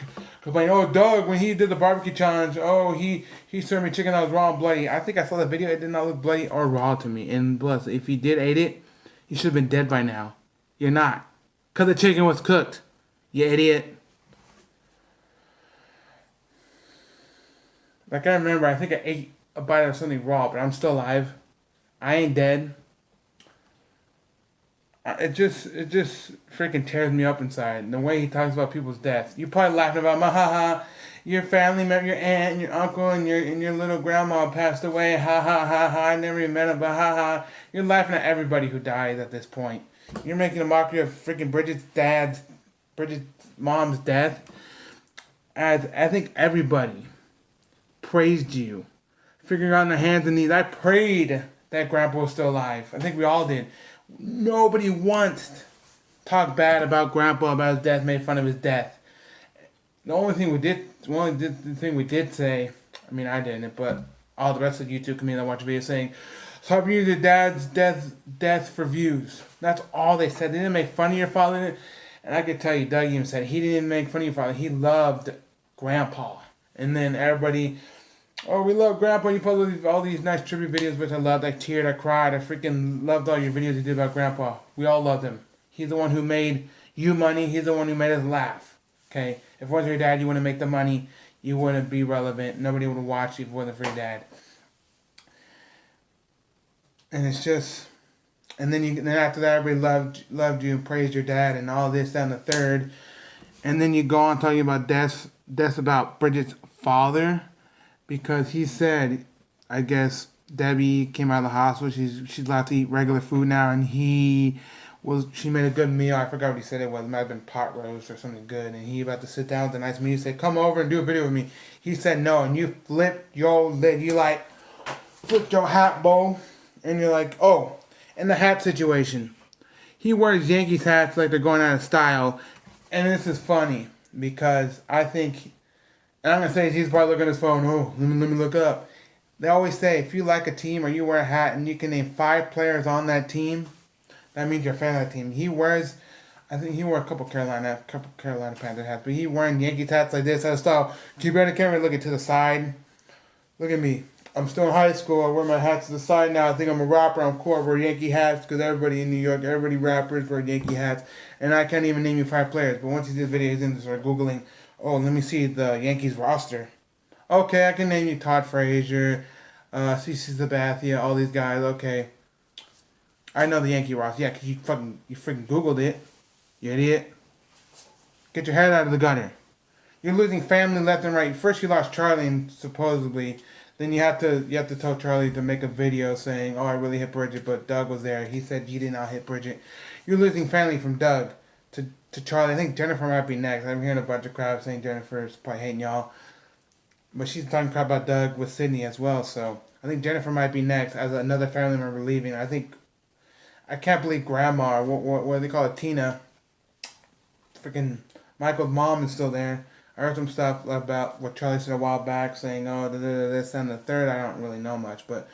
Speaker 1: complaining, "Oh, Doug, when he did the barbecue challenge, oh, he served me chicken that was raw and bloody." I think I saw the video. It did not look bloody or raw to me. And plus, if he did eat it, he should have been dead by now. You're not. Because the chicken was cooked. You idiot. Like, I remember, I think I ate a bite of something raw, but I'm still alive. I ain't dead. It just freaking tears me up inside. And the way he talks about people's deaths. You're probably laughing about your family member, your aunt, and your uncle, and your little grandma passed away. Ha ha ha ha. I never even met him, but ha ha. You're laughing at everybody who dies at this point. You're making a mockery of freaking Bridget's mom's death. As I think everybody praised you. Figuring out on their hands and knees. I prayed that Grandpa was still alive. I think we all did. Nobody once talked bad about Grandpa, about his death, made fun of his death. The only thing we did say, I mean I didn't, but all the rest of the YouTube community that watch videos saying, "Stop using your dad's death for views." That's all they said. They didn't make fun of your father. And I could tell you, Doug even said he didn't make fun of your father. He loved Grandpa. And then everybody, "Oh, we love Grandpa. You post all these nice tribute videos," which I loved. I teared, I cried. I freaking loved all your videos you did about Grandpa. We all loved him. He's the one who made you money. He's the one who made us laugh. Okay? If it wasn't your dad, you wouldn't make the money. You wouldn't be relevant. Nobody would watch you if it wasn't for your dad. And it's just, and then after that, everybody loved you and praised your dad and all this, that, and the third. And then you go on talking about deaths about Bridget's father. Because he said, I guess, Debbie came out of the hospital. She's allowed to eat regular food now, and she made a good meal. I forgot what he said it was. It might have been pot roast or something good. And he about to sit down with a nice meal. He said, "Come over and do a video with me." He said no, and you flipped your lid. You like flipped your hat bowl, and you're like, oh. In the hat situation, he wears Yankees hats like they're going out of style, and this is funny because I think, and I'm gonna say he's probably looking at his phone. Oh, let me look up. They always say if you like a team or you wear a hat and you can name 5 players on that team, that means you're a fan of that team. I think he wore a couple Carolina Panther hats, but he wearing Yankees hats like this out of style. Kidbehindacamera, look it to the side. Look at me. I'm still in high school. I wear my hats to the side now. I think I'm a rapper. I'm cool. I wear Yankee hats because everybody in New York, everybody rappers wear Yankee hats. And I can't even name you 5 players. But once you did video, he's in to start Googling, oh, let me see the Yankees roster. Okay, I can name you Todd Frazier, CC Sabathia, all these guys. Okay. I know the Yankee roster. Yeah, because you freaking Googled it. You idiot. Get your head out of the gutter. You're losing family left and right. First you lost Charlie, supposedly. Then you have to tell Charlie to make a video saying, "Oh, I really hit Bridget, but Doug was there. He said you did not hit Bridget." You're losing family from Doug to Charlie. I think Jennifer might be next. I'm hearing a bunch of crap saying Jennifer's probably hating y'all, but she's talking crap about Doug with Sydney as well. So I think Jennifer might be next as another family member leaving. I can't believe Grandma, or what do they call it, Tina. Freaking Michael's mom is still there. I heard some stuff about what Charlie said a while back, saying, oh, this and the third. I don't really know much, but,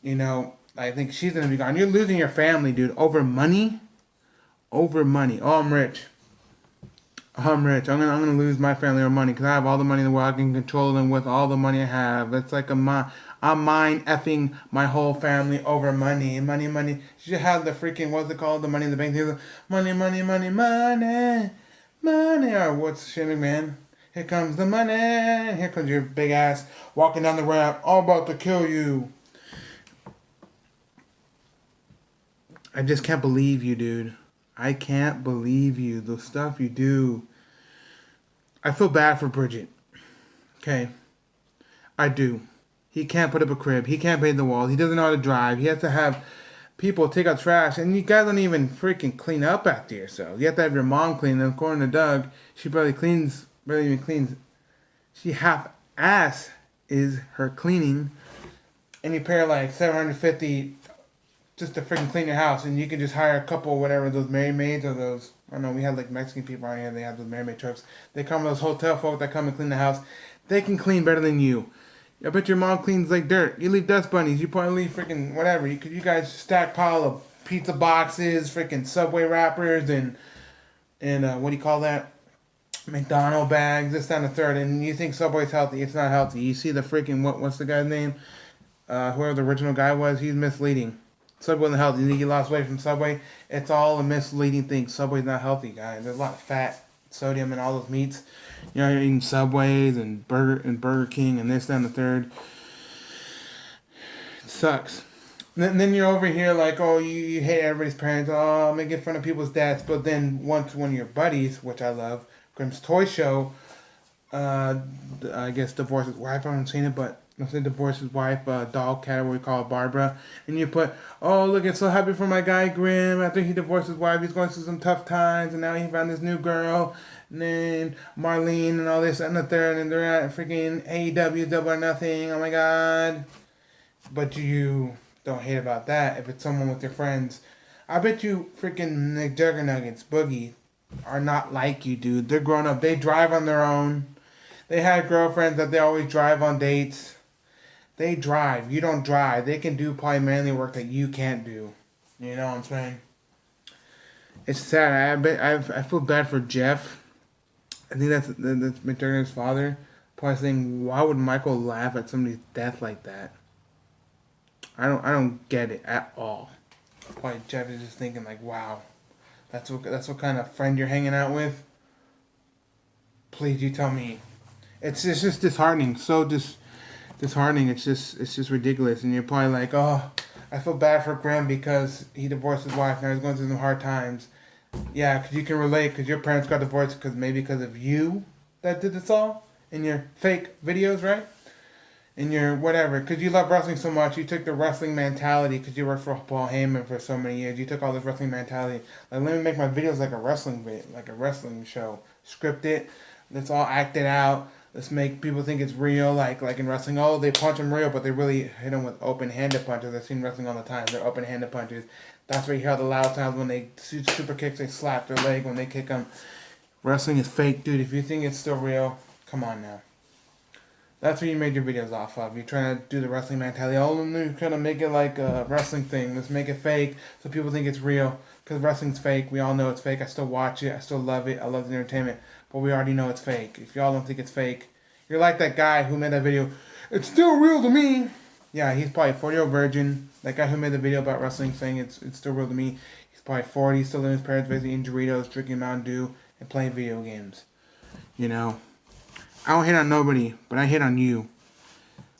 Speaker 1: I think she's going to be gone. You're losing your family, dude, over money? Over money. Oh, I'm rich. I'm rich. I'm gonna lose my family over money because I have all the money in the world. I can control them with all the money I have. It's like I'm mind effing my whole family over money. Money. You should have the freaking, what's it called? The money in the bank. Money. Money, or what's Shane McMahon? Here comes the money. Here comes your big ass walking down the ramp. All about to kill you. I just can't believe you, dude. I can't believe you. The stuff you do. I feel bad for Bridget. Okay. I do. He can't put up a crib. He can't paint the walls. He doesn't know how to drive. He has to have people take out trash, and you guys don't even freaking clean up after yourselves. You have to have your mom clean. And according to Doug, she barely even cleans. She half-ass is her cleaning, and you pay her like $750 just to freaking clean your house, and you can just hire a couple, whatever, those Mary Maids or those. I don't know. We have like Mexican people around here. They have those Mary Maid trucks. They come with those hotel folk that come and clean the house. They can clean better than you. I bet your mom cleans like dirt. You leave dust bunnies. You probably leave freaking whatever. You guys stack pile of pizza boxes, freaking Subway wrappers, and what do you call that? McDonald bags, this, that, and the third. And you think Subway's healthy. It's not healthy. You see the freaking, what's the guy's name? Whoever the original guy was, he's misleading. Subway isn't healthy. You think he lost weight from Subway? It's all a misleading thing. Subway's not healthy, guys. There's a lot of fat, sodium, in all those meats. You're eating Subways and Burger King and this, that, and the third. It sucks. Then you're over here like, oh, you hate everybody's parents. Oh, making fun of people's dads. But then once one of your buddies, which I love, Grimm's Toy Show, I guess divorced his wife. I haven't seen it, but let's say divorced his wife, dog cat, what we call it, Barbara. And you put, oh, look, it's so happy for my guy Grimm. After he divorced his wife, he's going through some tough times, and now he found this new girl named Marlene and all this and the third, and they're at freaking AEW Double or Nothing. Oh my God. But you don't hate about that if it's someone with your friends. I bet you freaking McJuggernuggets, Boogie, are not like you, dude. They're grown up. They drive on their own. They had girlfriends that they always drive on dates. They drive. You don't drive. They can do probably manly work that you can't do. You know what I'm saying? It's sad. I feel bad for Jeff. I think that's McJugger's father. Probably saying, why would Michael laugh at somebody's death like that? I don't get it at all. Probably Jeff is just thinking like, wow, that's what kind of friend you're hanging out with. Please, you tell me. It's just disheartening. So disheartening. It's just ridiculous. And you're probably like, oh, I feel bad for Graham because he divorced his wife. Now he's going through some hard times. Yeah, because you can relate because your parents got divorced because of you that did this all in your fake videos, right? in your whatever, because you love wrestling so much. You took the wrestling mentality because you worked for Paul Heyman for so many years. You took all this wrestling mentality. Like, let me make my videos like a wrestling like a wrestling show. Script it. Let's all act it out. Let's make people think it's real. Like in wrestling, oh, they punch them real, but they really hit them with open-handed punches. I've seen wrestling all the time. They're open-handed punches. That's where you hear the loud sounds when they super kicks. They slap their leg when they kick them. Wrestling is fake, dude. If you think it's still real, come on now. That's what you made your videos off of. You're trying to do the wrestling mentality. Oh, you're trying to make it like a wrestling thing. Let's make it fake so people think it's real. Because wrestling's fake. We all know it's fake. I still watch it. I still love it. I love the entertainment. But we already know it's fake. If y'all don't think it's fake, you're like that guy who made that video. It's still real to me. Yeah, he's probably a 40-year-old virgin. That guy who made the video about wrestling saying it's still real to me. He's probably 40. He's still living with his parents, basically eating Doritos, drinking Mountain Dew, and playing video games. You know? I don't hate on nobody, but I hate on you.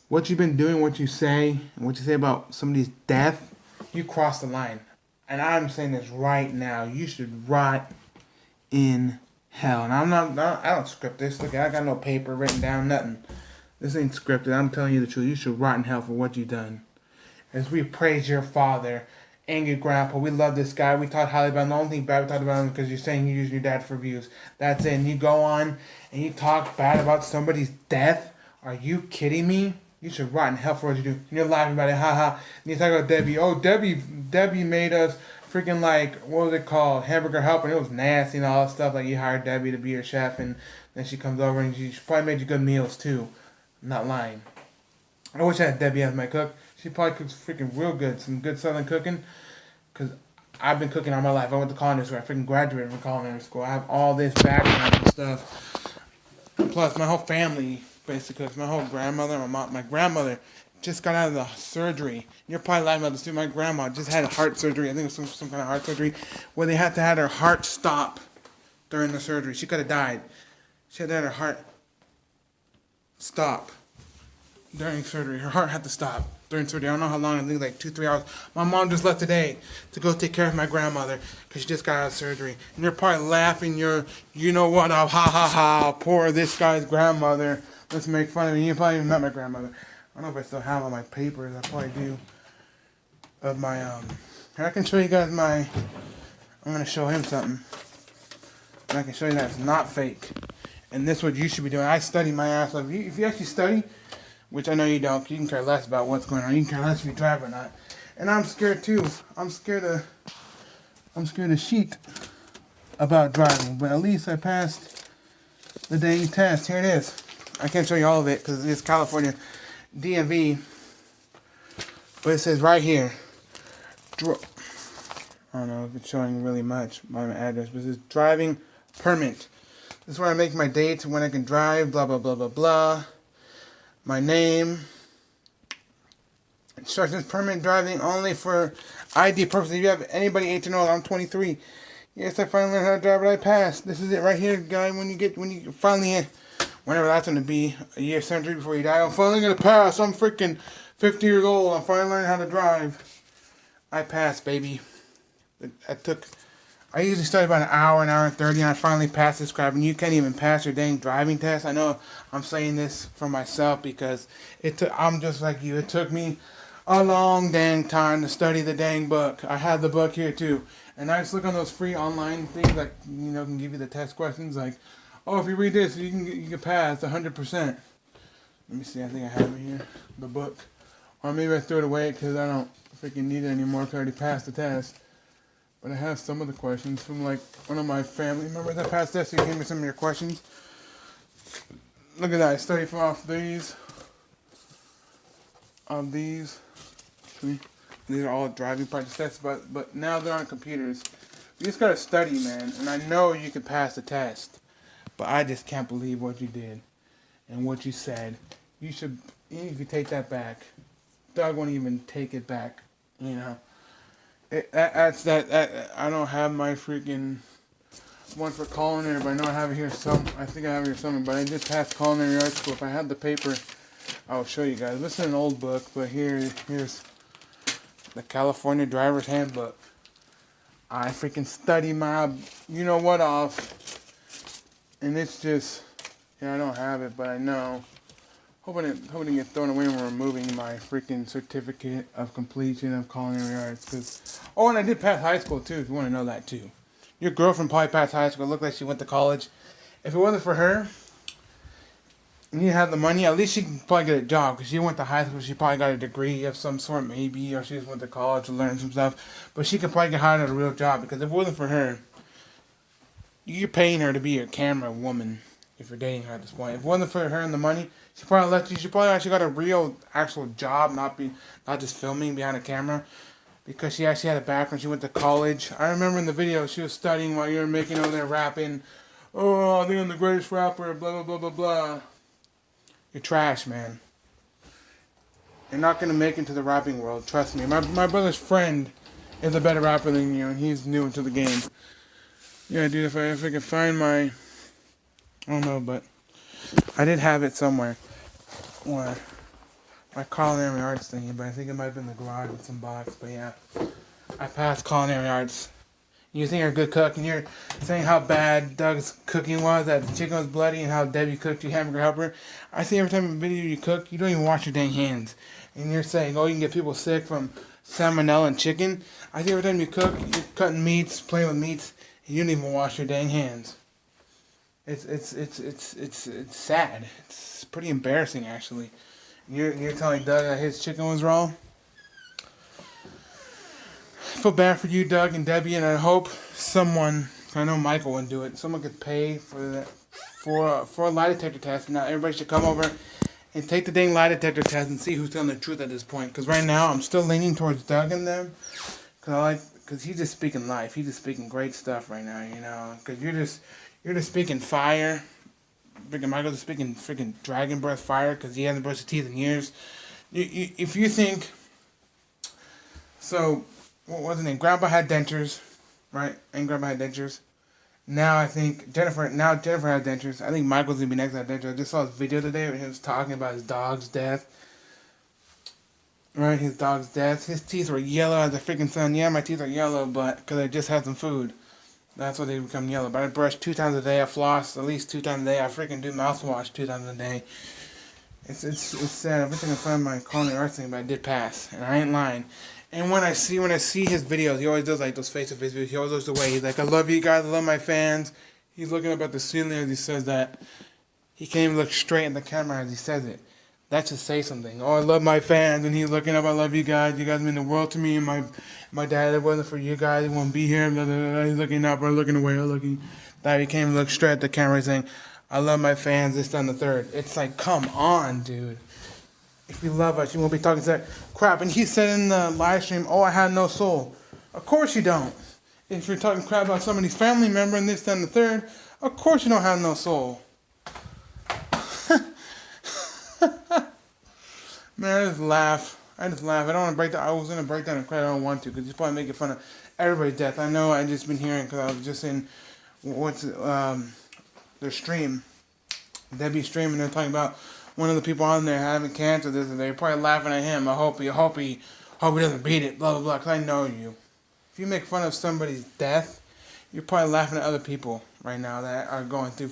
Speaker 1: What you've been doing, what you say, and what you say about somebody's death, you crossed the line. And I'm saying this right now. You should rot in hell. And I don't script this. Look, I got no paper written down, nothing. This ain't scripted. I'm telling you the truth. You should rot in hell for what you've done. As we praise your father and your grandpa. We love this guy. We talked highly about him. The only thing bad we talked about him because you're saying you're using your dad for views. That's it. And you go on and you talk bad about somebody's death. Are you kidding me? You should rot in hell for what you do. And you're laughing about it. Haha. And you talk about Debbie. Oh, Debbie made us freaking like, what was it called? Hamburger Helper. And it was nasty and all that stuff. Like you hired Debbie to be your chef. And then she comes over and she probably made you good meals too. I'm not lying. I wish I had Debbie as my cook. She probably cooks freaking real good. Some good southern cooking. Because I've been cooking all my life. I went to culinary school. I freaking graduated from culinary school. I have all this background and stuff. Plus, my whole family basically cooks. My whole grandmother, my grandmother just got out of the surgery. You're probably laughing about this too. My grandma just had a heart surgery. I think it was some kind of heart surgery where they had to have her heart stop during the surgery. She could have died. She had to have her heart stop during surgery. Her heart had to stop during surgery. I don't know how long. I think like 2-3 hours. My mom just left today to go take care of my grandmother because she just got out of surgery. And you're probably laughing. You know what? Ha ha ha. Poor this guy's grandmother. Let's make fun of me. You probably even met my grandmother. I don't know if I still have all my papers. I probably do. Of my I can show you guys my. I'm gonna show him something. And I can show you that it's not fake. And this is what you should be doing. I study my ass off. If you actually study, which I know you don't, you can care less about what's going on. You can care less if you drive or not. And I'm scared too. I'm scared of shit about driving. But at least I passed the dang test. Here it is. I can't show you all of it because it's California DMV. But it says right here. I don't know if it's showing really much my address, but it says driving permit. This is where I make my dates when I can drive, blah, blah, blah, blah, blah. My name. Instructions, permit driving only for ID purposes. If you have anybody 18 or older, I'm 23. Yes, I finally learned how to drive, but I passed. This is it right here, guy. When you finally, whenever that's going to be, a year, century before you die, I'm finally going to pass. I'm freaking 50 years old. I'm finally learning how to drive. I passed, baby. I usually study about an hour and 30, and I finally passed this crap. And you can't even pass your dang driving test. I know I'm saying this for myself because I'm just like you. It took me a long dang time to study the dang book. I have the book here too, and I just look on those free online things that can give you the test questions. Like, oh, if you read this, you can pass 100%. Let me see. I think I have it here, the book, or maybe I threw it away because I don't freaking need it anymore because I already passed the test. But I have some of the questions from like one of my family members that passed this. So you gave me some of your questions. Look at that. I studied from off these. See? These are all driving practice tests, but now they're on computers. You just gotta study, man. And I know you can pass the test, but I just can't believe what you did and what you said. You should, even if you take that back, Doug won't even take it back. I don't have my freaking one for culinary, but I know I have it here I think I have it here somewhere, but I did pass culinary art school. If I had the paper, I'll show you guys. This is an old book, but here's the California Driver's Handbook. I freaking study my, off. And it's just, I don't have it, but I know. hoping to get thrown away when removing my freaking certificate of completion of culinary arts. And I did pass high school too. If you want to know that too, your girlfriend probably passed high school. It looked like she went to college. If it wasn't for her, and you have the money, at least she can probably get a job because she went to high school. She probably got a degree of some sort, maybe, or she just went to college to learn some stuff. But she could probably get hired at a real job because if it wasn't for her, you're paying her to be your camera woman if you're dating her at this point. If it wasn't for her and the money, she probably left you. She probably actually got a real, actual job, not just filming behind a camera, because she actually had a background. She went to college. I remember in the video she was studying while you were making over there rapping. Oh, I think I'm the greatest rapper. Blah blah blah blah blah. You're trash, man. You're not gonna make it into the rapping world. Trust me. My brother's friend is a better rapper than you, and he's new into the game. Yeah, dude. If I can find my, I don't know, but I did have it somewhere. Or my culinary arts thingy, but I think it might have been in the garage with some box. But yeah, I passed culinary arts. You think you're a good cook, and you're saying how bad Doug's cooking was, that the chicken was bloody, and how Debbie cooked you hamburger helper. I see every time in a video you cook, you don't even wash your dang hands. And you're saying, oh, you can get people sick from salmonella and chicken. I see every time you cook, you're cutting meats, playing with meats, and you don't even wash your dang hands. It's sad. It's pretty embarrassing, actually. You're telling Doug that his chicken was raw? I feel bad for you, Doug and Debbie, and I hope someone, I know Micheal wouldn't do it, someone could pay for that, for a lie detector test. Now everybody should come over and take the dang lie detector test and see who's telling the truth at this point. Because right now I'm still leaning towards Doug and them, because he's just speaking life. He's just speaking great stuff right now, you know. Because you're just speaking fire. Freaking Michael's speaking freaking dragon breath fire because he hasn't brushed his teeth in years. If you think so. What was his name? Grandpa had dentures, right? And Grandpa had dentures. Now I think Jennifer has dentures. I think Michael's gonna be next to have dentures. I just saw his video today where he was talking about his dog's death. Right, his dog's death. His teeth were yellow as the freaking sun. Yeah, my teeth are yellow, but because I just had some food, that's why they become yellow. But I brush 2 times a day. I floss at least 2 times a day. I freaking do mouthwash 2 times a day. It's sad. Everything I find my culinary arts thing, but I did pass, and I ain't lying. And when I see his videos, he always does like those face-to-face videos. He always looks away. He's like, I love you guys. I love my fans. He's looking up at the ceiling as he says that. He can't even look straight in the camera as he says it. That should say something. Oh, I love my fans. And he's looking up, I love you guys. You guys mean the world to me. And my dad, if it wasn't for you guys, he wouldn't be here. Blah, blah, blah. He's looking up or looking away or looking. That he can't even look straight at the camera saying, I love my fans, this, that, and the third. It's like, come on, dude. If you love us, you won't be talking that crap. And he said in the live stream, oh, I had no soul. Of course you don't. If you're talking crap about somebody's family member and this, that, and the third, of course you don't have no soul. Man, I just laugh. I don't want to break down. I was going to break down and cry. I don't want to because he's probably making fun of everybody's death. I know I just been hearing because I was just in their stream. Debbie's stream, and they're talking about one of the people on there having cancer. This and they're probably laughing at him. I hope he doesn't beat it. Blah blah blah. Because I know you. If you make fun of somebody's death, you're probably laughing at other people right now that are going through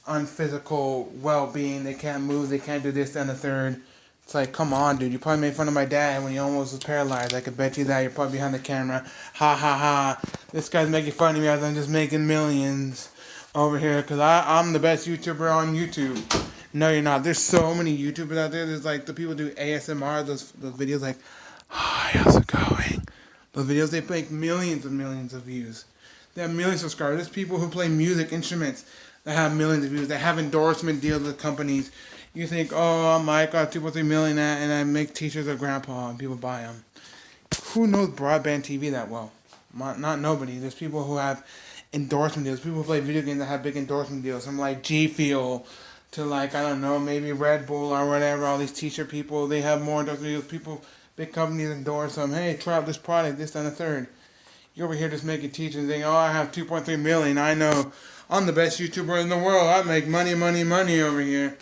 Speaker 1: unphysical well-being. They can't move. They can't do this, that, and the third. It's like, come on, dude. You probably made fun of my dad when he almost was paralyzed. I could bet you that. You're probably behind the camera. Ha ha ha. This guy's making fun of me as I'm just making millions over here because I'm the best YouTuber on YouTube. No, you're not. There's so many YouTubers out there. There's like the people who do ASMR, those videos like, hi, how's it going? Those videos, they make millions of views. They have millions of subscribers. There's people who play music instruments that have millions of views. They have endorsement deals with companies. You think, oh, Mike, got 2.3 million and I make t-shirts of grandpa and people buy them. Who knows broadband TV that well? Not nobody. There's people who have endorsement deals. People who play video games that have big endorsement deals. From like G Fuel to like, I don't know, maybe Red Bull or whatever. All these t-shirt people, they have more endorsement deals. People, big companies endorse them. Hey, try out this product, this, and the third. You're over here just making t-shirts and saying, oh, I have 2.3 million. I know I'm the best YouTuber in the world. I make money over here.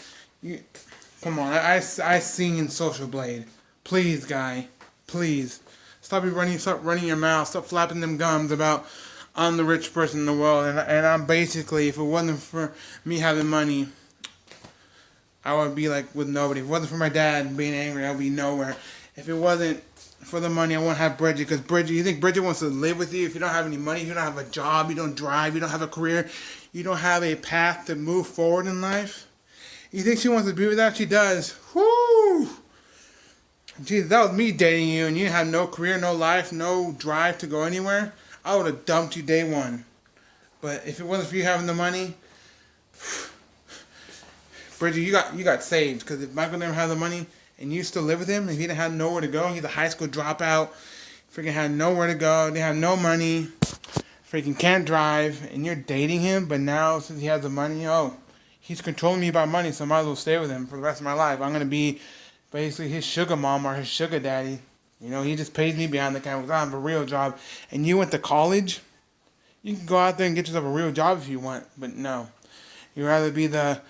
Speaker 1: Come on, I seen Social Blade. Please, guy. Please. Stop running your mouth. Stop flapping them gums about I'm the rich person in the world. And I'm basically, if it wasn't for me having money, I would be like with nobody. If it wasn't for my dad being angry, I would be nowhere. If it wasn't for the money, I wouldn't have Bridget. Because Bridget, you think Bridget wants to live with you? If you don't have any money, if you don't have a job, you don't drive, you don't have a career, you don't have a path to move forward in life. You think she wants to be with that? She does. Whoo! Jesus, that was me dating you, and you didn't have no career, no life, no drive to go anywhere. I would have dumped you day one. But if it wasn't for you having the money, Bridget, you got saved. Because if Michael never had the money and you still live with him, if he didn't have nowhere to go, he's a high school dropout, freaking had nowhere to go, didn't have no money, freaking can't drive, and you're dating him, but now since he has the money, oh, he's controlling me by money, so I might as well stay with him for the rest of my life. I'm going to be basically his sugar mom or his sugar daddy. You know, he just pays me behind the camera because I have a real job. And you went to college? You can go out there and get yourself a real job if you want, but no. You'd rather be the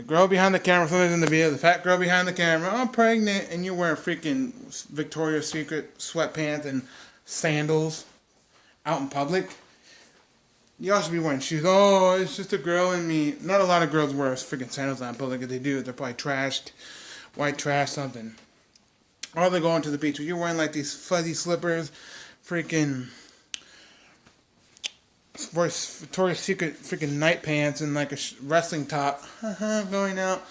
Speaker 1: girl behind the camera, somebody's in the video, the fat girl behind the camera, I'm pregnant, and you're wearing freaking Victoria's Secret sweatpants and sandals out in public. You also be wearing shoes. Oh, it's just a girl and me. Not a lot of girls wear freaking sandals out in public. If they do, they're probably trashed, white trash, something. Or they're going to the beach. You're wearing like these fuzzy slippers, freaking Victoria's Secret freaking night pants and like a wrestling top. Going out.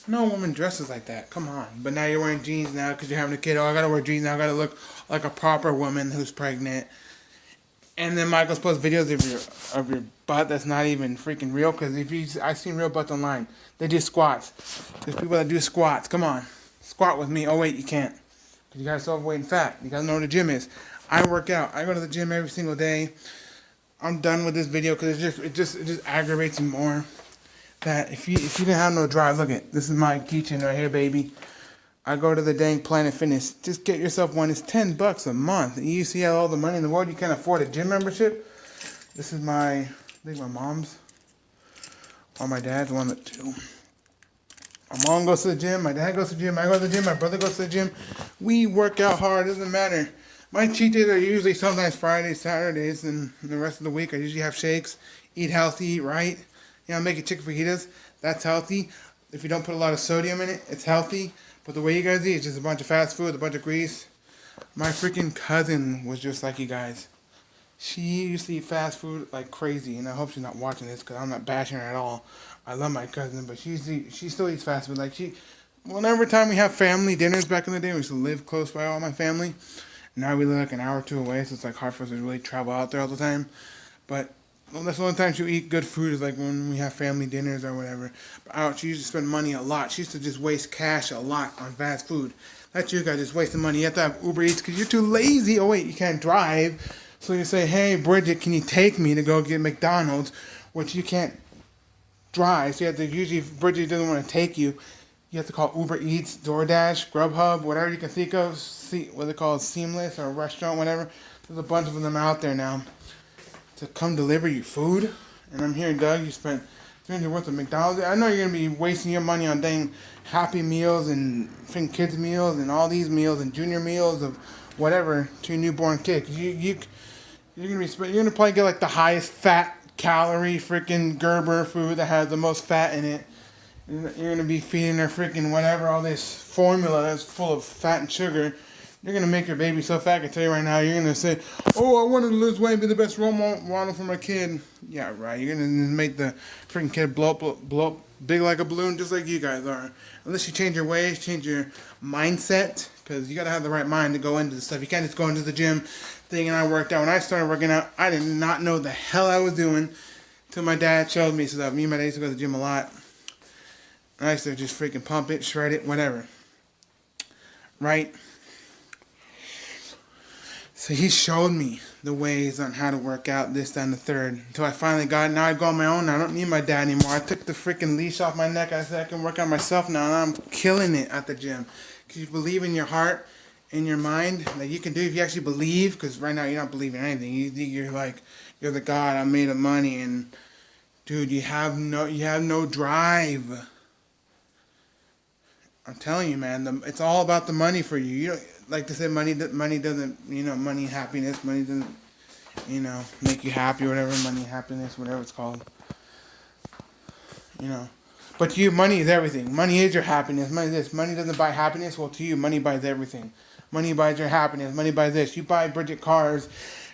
Speaker 1: No woman dresses like that. Come on. But now you're wearing jeans now because you're having a kid. Oh, I gotta wear jeans now. I gotta look like a proper woman who's pregnant. And then Michael's post videos of your butt that's not even freaking real. Because I've seen real butts online. They do squats. There's people that do squats. Come on, squat with me. Oh wait, you can't. Because you guys are overweight and fat. You gotta know where the gym is. I work out. I go to the gym every single day. I'm done with this video because it just aggravates me more. That if you didn't have no drive, look at this is my keychain right here, baby. I go to the dang Planet Fitness. Just get yourself one. It's $10 a month. And you see all the money in the world. You can't afford a gym membership. This is I think my mom's or my dad's one of the two. My mom goes to the gym. My dad goes to the gym. I go to the gym. My brother goes to the gym. We work out hard. It doesn't matter. My cheat days are usually sometimes Fridays, Saturdays, and the rest of the week I usually have shakes. Eat healthy, eat right. You know, make chicken fajitas. That's healthy. If you don't put a lot of sodium in it, it's healthy. But the way you guys eat is just a bunch of fast food, a bunch of grease. My freaking cousin was just like you guys. She used to eat fast food like crazy, and I hope she's not watching this because I'm not bashing her at all. I love my cousin, but she still eats fast food. Like whenever time we have family dinners back in the day, we used to live close by all my family. Now we live like an hour or two away, so it's like hard for us to really travel out there all the time. But that's the only time she'll eat good food is like when we have family dinners or whatever. But she used to spend money a lot. She used to just waste cash a lot on fast food. That's you guys just wasting money. You have to have Uber Eats because you're too lazy. Oh wait, you can't drive. So you say, hey Bridget, can you take me to go get McDonald's? Which you can't drive. So you have to usually, if Bridget doesn't want to take you, you have to call Uber Eats, DoorDash, Grubhub, whatever you can think of. What they call Seamless or a restaurant, whatever. There's a bunch of them out there now to come deliver you food. And I'm hearing, Doug, you spent $300 worth of McDonald's. I know you're going to be wasting your money on dang Happy Meals and kids meals and all these meals and junior meals of whatever to your newborn kid. You're going to probably get like the highest fat calorie freaking Gerber food that has the most fat in it. You're going to be feeding her freaking whatever, all this formula that's full of fat and sugar. You're going to make your baby so fat, I can tell you right now, you're going to say, oh, I want to lose weight and be the best role model for my kid. Yeah, right. You're going to make the freaking kid blow up big like a balloon just like you guys are. Unless you change your ways, change your mindset, because you got to have the right mind to go into this stuff. You can't just go into the gym thing, and I worked out. When I started working out, I did not know the hell I was doing until my dad showed me stuff. Me and my dad used to go to the gym a lot. I used to just freaking pump it, shred it, whatever. Right? So he showed me the ways on how to work out, this, that, and the third. Until I finally got it. Now I go on my own. I don't need my dad anymore. I took the freaking leash off my neck. I said I can work out myself now. And I'm killing it at the gym. Because you believe in your heart, in your mind, that you can do if you actually believe. Because right now you're not believing anything. You think you're the God. I'm made of money. And dude, you have no drive. I'm telling you, man, it's all about the money for you. You don't, like to say money doesn't, money, happiness, money doesn't, make you happy or whatever, money, happiness, whatever it's called. But But to you, money is everything. Money is your happiness. Money is this. Money doesn't buy happiness. Well, to you, money buys everything. Money buys your happiness. Money buys this. You buy Bridget cars.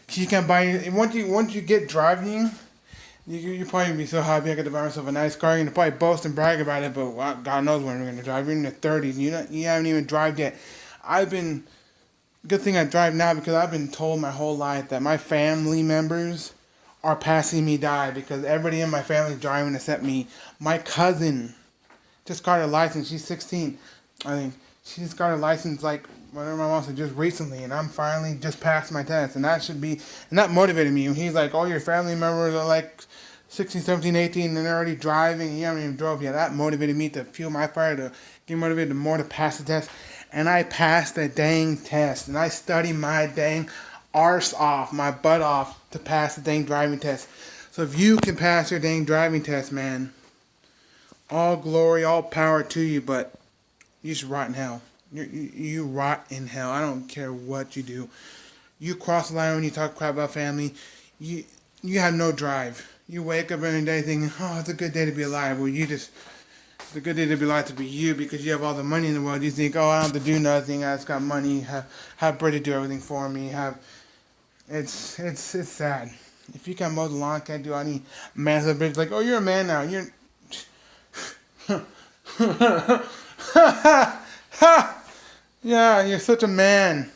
Speaker 1: She can buy. Once you get driving, you probably be so happy I got to buy myself a nice car. You're gonna probably boast and brag about it, but God knows when we're gonna drive. You're in your 30s. You haven't even driven yet. Good thing I drive now because I've been told my whole life that my family members are passing me by because everybody in my family is driving except me. My cousin just got her license. She's 16. I think she just got her license like whatever my mom said just recently, and I'm finally just passed my test, and that motivated me. And he's like, all your family members are like 16, 17, 18, and they're already driving, and you haven't even drove yet. That motivated me to fuel my fire, to get motivated more to pass the test. And I passed the dang test, and I studied my dang arse off, my butt off to pass the dang driving test. So if you can pass your dang driving test, man, all glory, all power to you, but you should rot in hell. You rot in hell. I don't care what you do. You cross the line when you talk crap about family. You have no drive. You wake up every day thinking, oh, it's a good day to be alive. Well, it's a good day to be alive to be you because you have all the money in the world. You think, oh, I don't have to do nothing. I just got money. Have Britta do everything for me. It's sad. If you can't mow the lawn, can't do any massive bitch like, oh, you're a man now. You're yeah, you're such a man.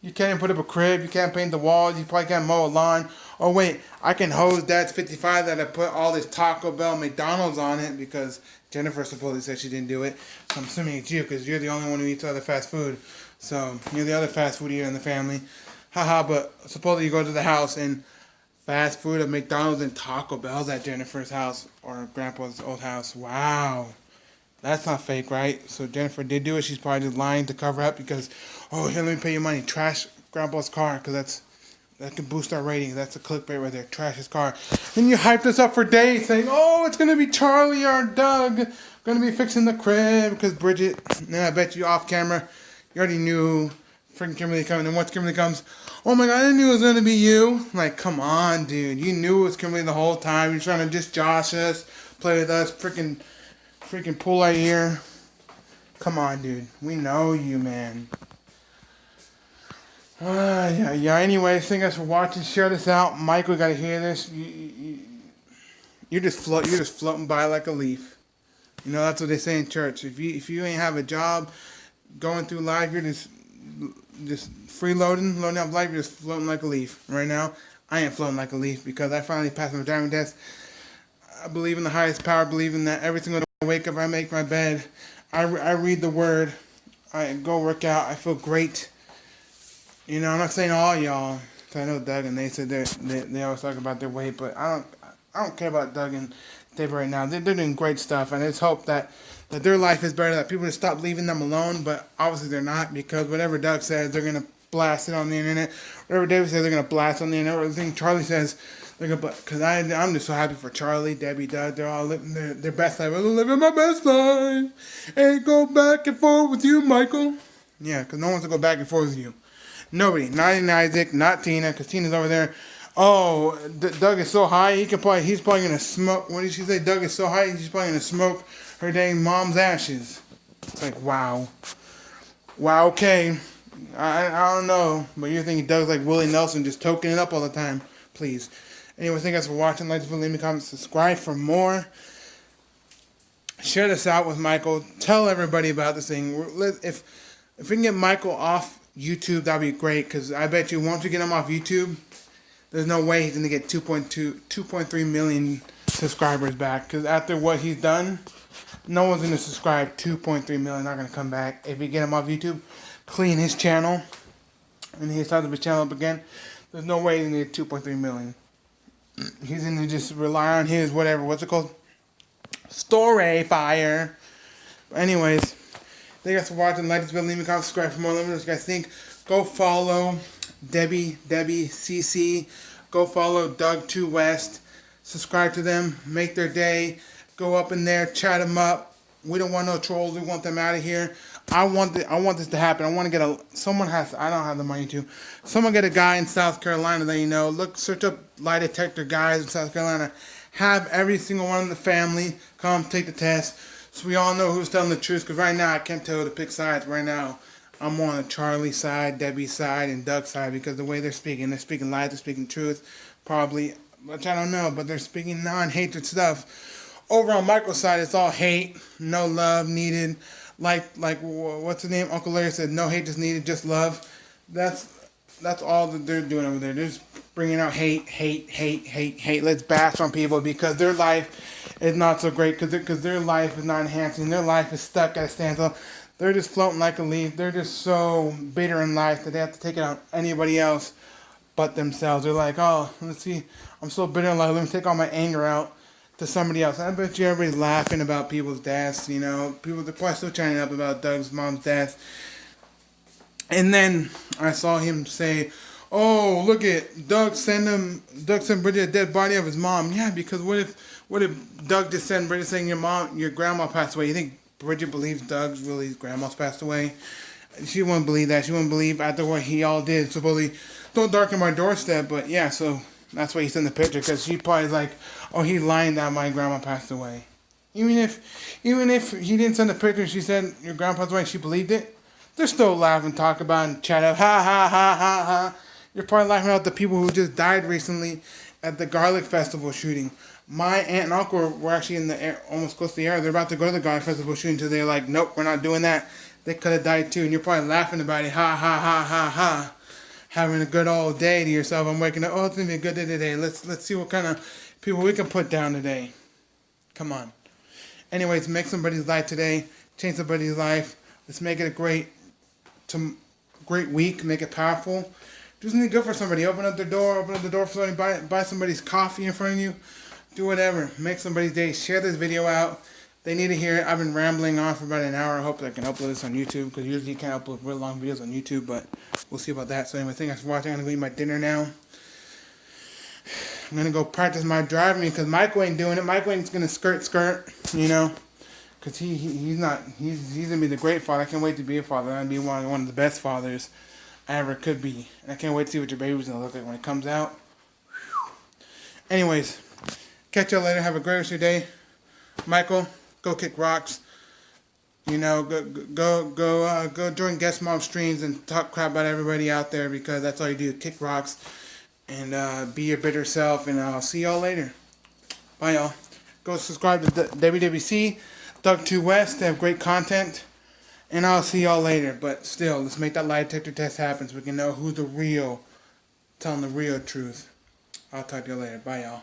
Speaker 1: You can't even put up a crib. You can't paint the walls. You probably can't mow a lawn. Oh, wait, I can hose Dad's 55 that I put all this Taco Bell McDonald's on it because Jennifer supposedly said she didn't do it. So I'm assuming it's you because you're the only one who eats other fast food. So you're the other fast food eater in the family. Haha, but supposedly you go to the house and fast food at McDonald's and Taco Bell's at Jennifer's house or Grandpa's old house. Wow. That's not fake, right? So Jennifer did do it. She's probably just lying to cover up because, oh, here, let me pay you money. Trash Grandpa's car because that can boost our ratings. That's a clickbait right there. Trash his car. Then you hyped us up for days saying, oh, it's going to be Charlie or Doug. Going to be fixing the crib because Bridget. And then I bet you off camera, you already knew freaking Kimberly coming. And once Kimberly comes, oh my God, I knew it was going to be you. Like, come on, dude. You knew it was Kimberly the whole time. You're trying to just josh us, play with us, freaking pull our ear. Come on, dude. We know you, man. Yeah. Anyways, thank us for watching. Share this out. Micheal, got to hear this. You're just floating by like a leaf. You know, that's what they say in church. If you ain't have a job, going through life, you're just freeloading, loading up life. You're just floating like a leaf. Right now, I ain't floating like a leaf because I finally passed my driving test. I believe in the highest power. I believe in that every single day I wake up, I make my bed. I read the word. I go work out. I feel great. You know, I'm not saying all y'all. Cause I know Doug and they said they always talk about their weight, but I don't care about Doug and Dave right now. They're doing great stuff, and I just hope that their life is better. That people just stop leaving them alone. But obviously they're not because whatever Doug says, they're gonna blast it on the internet. Whatever David says, they're gonna blast on the internet. Whatever thing Charlie says. Because I'm just so happy for Charlie, Debbie, Doug. They're all living their best life. I'm living my best life. And go back and forth with you, Micheal. Yeah, because no one's going to go back and forth with you. Nobody. Not even Isaac, not Tina, because Tina's over there. Oh, Doug is so high, he's probably going to smoke. What did she say? Doug is so high, he's probably going to smoke her dang mom's ashes. It's like, wow. Wow, okay. I don't know. But you're thinking Doug's like Willie Nelson, just toking it up all the time. Please. Anyway, thank you guys for watching. Like this video, leave me a comment, subscribe for more. Share this out with Micheal. Tell everybody about this thing. If we can get Micheal off YouTube, that'd be great. Because I bet you once we get him off YouTube, there's no way he's going to get 2.3 million subscribers back. Because after what he's done, no one's going to subscribe. 2.3 million not going to come back. If we get him off YouTube, clean his channel, and he starts his channel up again, there's no way he's going to get 2.3 million. He's going to just rely on his whatever. What's it called? Story fire. But anyways, thank you guys for watching. Like this video, leave me a comment, subscribe for more. Let me know what you guys think. Go follow Debbie CC. Go follow Doug 2 West. Subscribe to them. Make their day. Go up in there. Chat them up. We don't want no trolls. We want them out of here. I want this to happen. I want to get I don't have the money to. Someone get a guy in South Carolina that you know. Search up lie detector guys in South Carolina. have every single one in the family come take the test, so we all know who's telling the truth. Because right now I can't tell to pick sides. Right now I'm on Charlie's side, Debbie's side, and Doug's side, because the way they're speaking lies, they're speaking truth, probably, which I don't know, but they're speaking non-hatred stuff. Over on Michael's side, it's all hate, no love needed. Like what's his name? Uncle Larry said, no hate is needed, just love. That's all that they're doing over there. They're just bringing out hate. Let's bash on people because their life is not so great, because their life is not enhancing. Their life is stuck at a standstill. They're just floating like a leaf. They're just so bitter in life that they have to take it on anybody else but themselves. They're like, oh, let's see, I'm so bitter in life, let me take all my anger out to somebody else. I bet you everybody's laughing about people's deaths, you know. People, they're probably still chatting up about Doug's mom's death. And then I saw him say, oh, look at Doug sent Bridget a dead body of his mom. Yeah, because what if Doug just sent Bridget saying your grandma passed away? You think Bridget believes Doug's really his grandma's passed away? She wouldn't believe that. She wouldn't believe after what he all did. Supposedly, don't darken my doorstep. But yeah, so that's why he sent the picture, because she probably like, oh, he's lying that my grandma passed away. Even if he didn't send the picture, she said your grandma passed away, and she believed it, they're still laughing, talk about it, and chat up, ha ha ha ha ha. You're probably laughing about the people who just died recently at the Garlic Festival shooting. My aunt and uncle were actually in the air, almost close to the air. They're about to go to the Garlic Festival shooting, so they're like, nope, we're not doing that. They could have died too, and you're probably laughing about it, ha ha ha ha ha. Having a good old day to yourself. I'm waking up, oh, it's gonna be a good day today. Let's see what kind of people we can put down today. Come on. Anyways, make somebody's life today. Change somebody's life. Let's make it a great week. Make it powerful. Do something good for somebody. Open up the door for somebody. Buy somebody's coffee in front of you. Do whatever. Make somebody's day. Share this video out. They need to hear it. I've been rambling on for about an hour. I hope I can upload this on YouTube, because usually you can't upload real long videos on YouTube, but we'll see about that. So anyway, thanks for watching. I'm going to go eat my dinner now. I'm going to go practice my driving, because Michael ain't doing it. Michael ain't going to skirt, you know, because he's going to be the great father. I can't wait to be a father. I'm going to be one of the best fathers I ever could be. And I can't wait to see what your baby's going to look like when it comes out. Anyways, catch y'all later. Have a great rest of your day. Michael, go kick rocks. You know, go join Guest Mom streams and talk crap about everybody out there, because that's all you do, kick rocks and be your bitter self. And I'll see y'all later. Bye, y'all. Go subscribe to WWC, Doug2 West. They have great content. And I'll see y'all later. But still, let's make that lie detector test happen so we can know who's telling the real truth. I'll talk to you later. Bye, y'all.